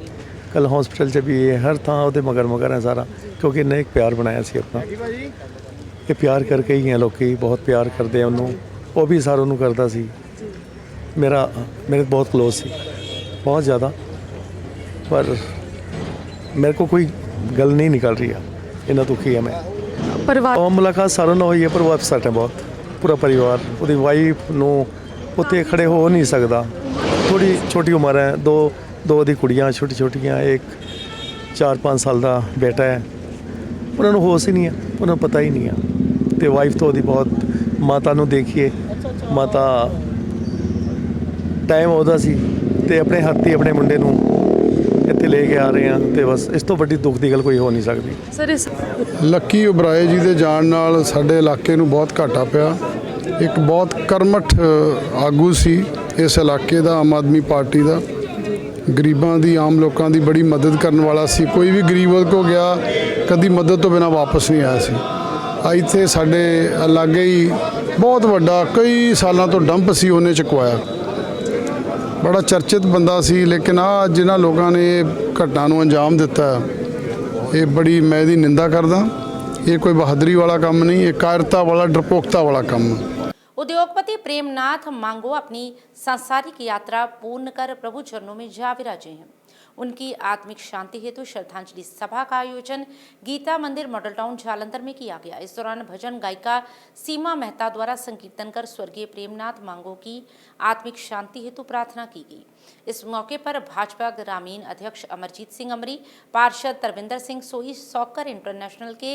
ਕੱਲ ਹਸਪੀਟਲ 'ਚ ਵੀ, ਹਰ ਥਾਂ ਉਹਦੇ ਮਗਰ ਹੈ ਸਾਰਾ, ਕਿਉਂਕਿ ਇਹਨੇ ਇੱਕ ਪਿਆਰ ਬਣਾਇਆ ਸੀ ਆਪਣਾ। ਇਹ ਪਿਆਰ ਕਰਕੇ ਹੀ ਹੈ, ਲੋਕੀ ਬਹੁਤ ਪਿਆਰ ਕਰਦੇ ਆ ਉਹਨੂੰ, ਉਹ ਵੀ ਸਾਰਾ ਉਹਨੂੰ ਕਰਦਾ ਸੀ। ਮੇਰੇ ਬਹੁਤ ਕਲੋਜ਼ ਸੀ, ਬਹੁਤ ਜ਼ਿਆਦਾ, ਪਰ ਮੇਰੇ ਕੋ ਕੋਈ ਗੱਲ ਨਹੀਂ ਨਿਕਲ ਰਹੀ ਆ, ਇੰਨਾ ਦੁਖੀ ਹਾਂ ਮੈਂ। ਪਰਿਵਾਰ ਮੁਲਾਕਾਤ ਸਾਰਿਆਂ ਨਾਲ ਹੋਈ ਹੈ, ਪਰ ਉਹ ਅਪਸੈਟ ਹੈ ਬਹੁਤ, ਪੂਰਾ ਪਰਿਵਾਰ। ਉਹਦੀ ਵਾਈਫ ਨੂੰ ਉੱਥੇ ਖੜੇ ਹੋ ਨਹੀਂ ਸਕਦਾ, ਥੋੜੀ ਛੋਟੀ ਉਮਰ ਹੈ, ਦੋ ਦੀ ਕੁੜੀਆਂ ਛੋਟੀਆਂ, ਇੱਕ 4-5 ਸਾਲ ਦਾ ਬੇਟਾ ਹੈ। ਉਹਨਾਂ ਨੂੰ ਹੋਸ਼ ਹੀ ਨਹੀਂ ਹੈ, ਉਹਨਾਂ ਨੂੰ ਪਤਾ ਹੀ ਨਹੀਂ ਹੈ। ਤੇ ਵਾਈਫ ਤੋਂ ਉਹਦੀ ਬਹੁਤ, ਮਾਤਾ ਨੂੰ ਦੇਖੀਏ, ਮਾਤਾ ਟਾਈਮ ਉਹਦਾ ਸੀ ਤੇ ਆਪਣੇ ਹੱਥੀ ਆਪਣੇ ਮੁੰਡੇ ਨੂੰ ਇੱਥੇ ਲੈ ਕੇ ਆ ਰਹੇ ਹਾਂ, ਤੇ ਬਸ ਇਸ ਤੋਂ ਵੱਡੀ ਦੁੱਖ ਦੀ ਗੱਲ ਕੋਈ ਹੋ ਨਹੀਂ ਸਕਦੀ। ਸਰ ਇਸ ਲੱਕੀ ਉਬਰਾਏ ਜੀ ਦੇ ਜਾਣ ਨਾਲ ਸਾਡੇ ਇਲਾਕੇ ਨੂੰ ਬਹੁਤ ਘਾਟਾ ਪਿਆ। ਇੱਕ ਬਹੁਤ ਕਰਮਠ ਆਗੂ ਸੀ ਇਸ ਇਲਾਕੇ ਦਾ, ਆਮ ਆਦਮੀ ਪਾਰਟੀ ਦਾ, ਗਰੀਬਾਂ ਦੀ, ਆਮ ਲੋਕਾਂ ਦੀ ਬੜੀ ਮਦਦ ਕਰਨ ਵਾਲਾ ਸੀ। ਕੋਈ ਵੀ ਗਰੀਬ ਕੋ ਗਿਆ ਕਦੀ ਮਦਦ ਤੋਂ ਬਿਨਾਂ ਵਾਪਸ ਨਹੀਂ ਆਇਆ ਸੀ। ਇੱਥੇ ਸਾਡੇ ਲਾਗੇ ਹੀ ਬਹੁਤ ਵੱਡਾ ਕਈ ਸਾਲਾਂ ਤੋਂ ਡੰਪ ਸੀ, ਉਹਨੇ ਚੁਕਵਾਇਆ, ਬੜਾ ਚਰਚਿਤ ਬੰਦਾ ਸੀ। ਲੇਕਿਨ ਆ ਜਿਨ੍ਹਾਂ ਲੋਕਾਂ ਨੇ ਇਹ ਘਟਨਾ ਨੂੰ ਅੰਜਾਮ ਦਿੱਤਾ, ਇਹ ਬੜੀ ਮੈਂ ਇਹਦੀ ਨਿੰਦਾ ਕਰਦਾ। ਇਹ ਕੋਈ ਬਹਾਦਰੀ ਵਾਲਾ ਕੰਮ ਨਹੀਂ, ਇਹ ਕਾਇਰਤਾ ਵਾਲਾ, ਡਰਪੋਕਤਾ वाला काम। उद्योगपति प्रेमनाथ मांगो अपनी सांसारिक यात्रा पूर्ण कर प्रभु चरणों में जा विराजे हैं। उनकी आत्मिक शांति हेतु श्रद्धांजलि सभा का आयोजन गीता मंदिर मॉडल टाउन जालंधर में किया गया। इस दौरान भजन गायिका सीमा मेहता द्वारा संकीर्तन कर स्वर्गीय प्रेमनाथ मांगो की आत्मिक शांति हेतु प्रार्थना की गई। इस मौके पर भाजपा ग्रामीण अध्यक्ष अमरजीत सिंह अमरी, पार्षद तरविंदर सिंह सोई, सॉकर इंटरनेशनल के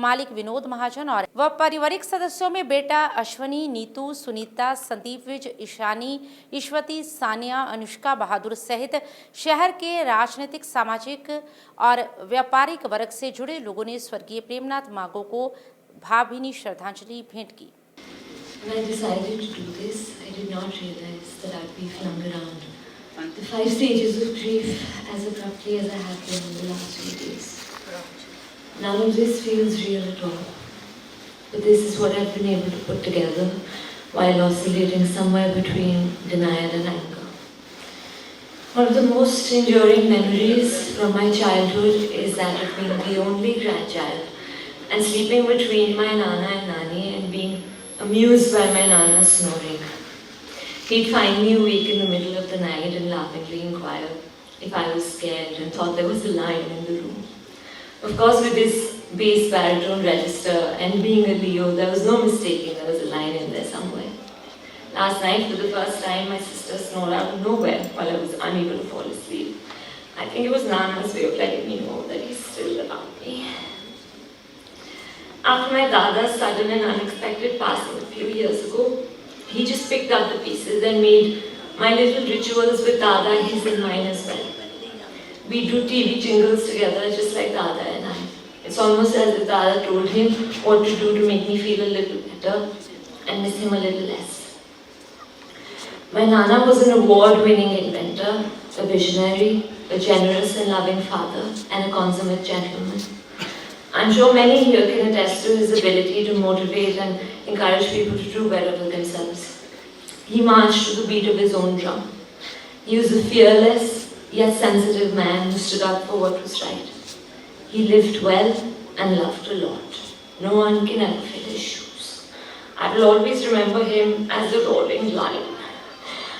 मालिक विनोद महाजन और व पारिवारिक सदस्यों में बेटा अश्वनी, नीतू, सुनीता, संदीप विज, ईशानी, ईश्वती, सानिया, अनुष्का बहादुर सहित शहर के राजनीतिक, सामाजिक और व्यापारिक वर्ग से जुड़े लोगों ने स्वर्गीय प्रेमनाथ मांगो को भावभीनी श्रद्धांजलि भेंट की। When I decided to do this, I did not realize that I'd be flung around the 5 stages of grief as abruptly as I have been in the last few days. None of this feels real at all, but this is what I've been able to put together while oscillating somewhere between denial and anger. One of the most enduring memories from my childhood is that of being the only grandchild and sleeping between my Nana and Nani and being amused by my Nana snoring. He'd find me awake in the middle of the night and laughingly inquire if I was scared and thought there was a lion in the room. Of course, with his bass baritone register and being a Leo, there was no mistaking there was a lion in there somewhere. Last night, for the first time, my sister snored out of nowhere while I was unable to fall asleep. I think it was Nana's way of letting me know that he's still around me. After my Dada's sudden and unexpected passing a few years ago, he just picked up the pieces and made my little rituals with Dada his and mine as well. We do TV jingles together just like Dada and I. It's almost as if Dada told him what to do to make me feel a little better and miss him a little less. My Nana was an award-winning inventor, a visionary, a generous and loving father, and a consummate gentleman. I'm sure many here can attest to his ability to motivate and encourage people to do better for themselves. He marched to the beat of his own drum. He was a fearless yet sensitive man who stood up for what was right. He lived well and loved a lot. No one can ever fill his shoes. I will always remember him as a rolling lion.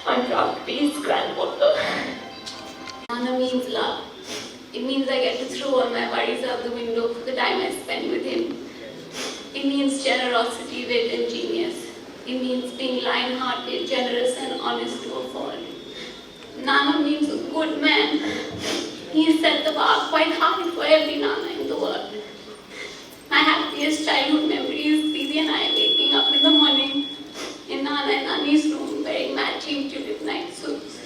I'm proud to be his granddaughter. Nana means love. It means I get to throw all my worries out the window for the time I spend with him. It means generosity, wit and genius. It means being lion-hearted, generous and honest to a fault. Nana means a good man. He set the bar quite high for every Nana in the world. My happiest childhood memory is Didi and I waking up in the morning in Nana and Nani's room wearing matching tulip night suits.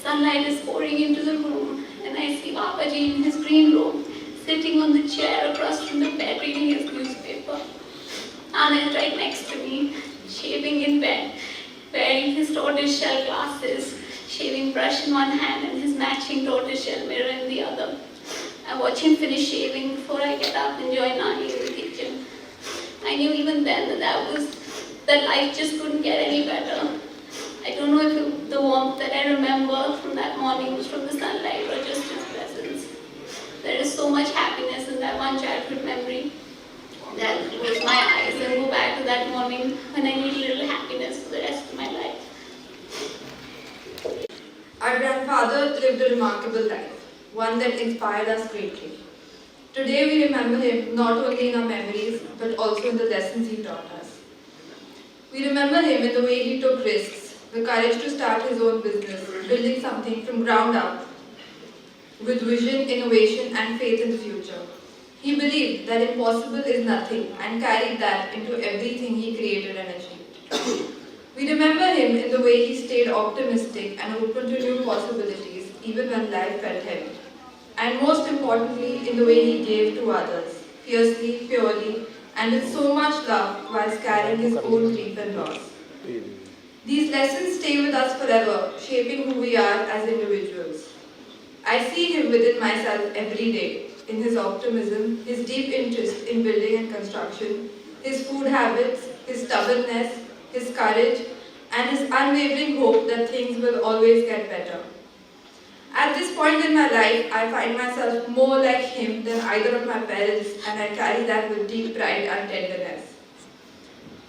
Sunlight is pouring into the room and I see Papaji in his green robe sitting on the chair across from the bed reading his newspaper. Nana is right next to me, shaving in bed, wearing his tortoiseshell glasses, shaving brush in one hand and his matching tortoiseshell mirror in the other. I watch him finish shaving before I get up and join Nani in the kitchen. I knew even then that life just couldn't get any better. I don't know if the warmth that I remember from that morning was from the sunlight or just his presence. There is so much happiness in that one childhood memory that I close my eyes and go back to that morning when I need a little happiness for the rest of my life. Our grandfather lived a remarkable life, one that inspired us greatly. Today we remember him not only in our memories, but also in the lessons he taught us. We remember him in the way he took risks, the courage to start his own business, building something from ground up, with vision, innovation and faith in the future. He believed that impossible is nothing and carried that into everything he created and achieved. We remember him in the way he stayed optimistic and open to new possibilities even when life felt heavy. And most importantly, in the way he gave to others, fiercely, purely, and with so much love whilst carrying his own grief and loss. These lessons stay with us forever, shaping who we are as individuals. I see him within myself every day, in his optimism, his deep interest in building and construction, his food habits, his stubbornness, his courage, and his unwavering hope that things will always get better. At this point in my life, I find myself more like him than either of my parents, and I carry that with deep pride and tenderness.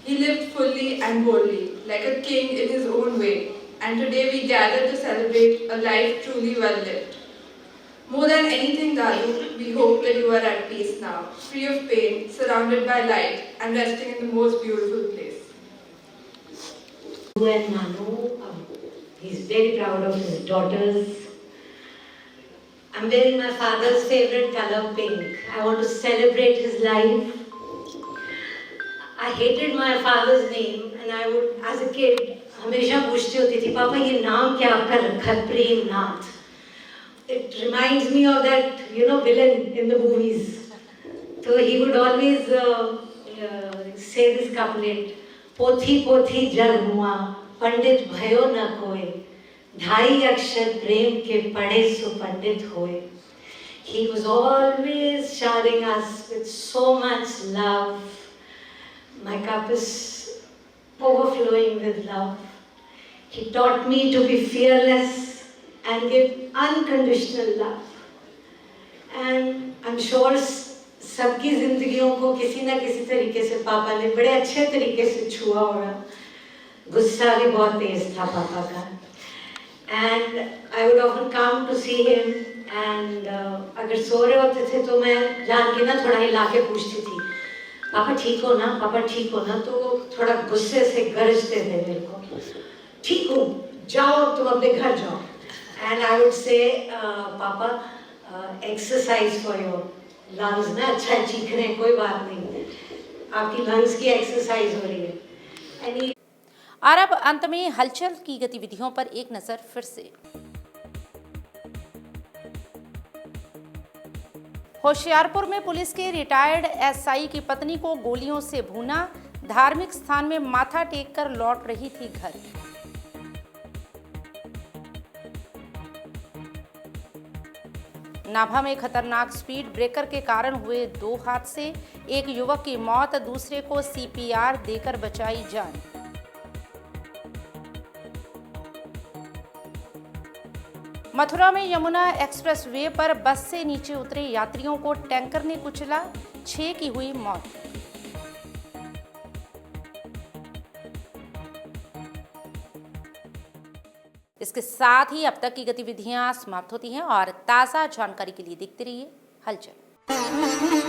He lived fully and boldly, like a king in his own way, and today we gather to celebrate a life truly well lived. More than anything, Dadu, we hope that you are at peace now, free of pain, surrounded by light, and resting in the most beautiful place. And Nanu, he's very proud of his daughters. I'm wearing my father's favorite color, pink. I want to celebrate his life. I hated my father's name, and I would, as a kid, हमेशा पूछती होती थी, पापा ये नाम क्या आपका रखा है, Premnath. It reminds me of that, villain in the movies. So he would always say this couplet, पोथी पोथी जग हुआ, पंडित भयो न कोई, ढाई अक्षर प्रेम के पढ़े सो पंडित होए. He was always showering us with so much love. My cup is overflowing with love. He taught me to be fearless and give unconditional love. And I'm sure सबकी जिंदगियों को किसी ना किसी तरीके से पापा ने बड़े अच्छे तरीके से छुआ होगा. गुस्सा भी बहुत तेज था पापा का. And I would often come to see him and अगर सो रहे होते थे तो मैं जान के ना थोड़ा हिला के पूछती थी, पापा ठीक हो ना, पापा ठीक हो ना. तो थोड़ा गुस्से से गरजते थे मेरे को, ठीक हूँ, जाओ तुम अपने घर जाओ. And I would say, पापा exercise for your lungs ना, अच्छा चीख रहे हैं, कोई बात नहीं, आपकी lungs की exercise हो रही है. और अब अंत में हलचल की गतिविधियों पर एक नजर फिर से. होशियारपुर में पुलिस के रिटायर्ड एसआई की पत्नी को गोलियों से भूना। धार्मिक स्थान में माथा टेक कर लौट रही थी घर। नाभा में खतरनाक स्पीड ब्रेकर के कारण हुए 2 हादसे। एक युवक की मौत, दूसरे को सीपीआर देकर बचाई जान। मथुरा में यमुना एक्सप्रेस वे पर बस से नीचे उतरे यात्रियों को टैंकर ने कुचला, 6 की हुई मौत। इसके साथ ही अब तक की गतिविधियां समाप्त होती हैं और ताज़ा जानकारी के लिए देखते रहिए हलचल।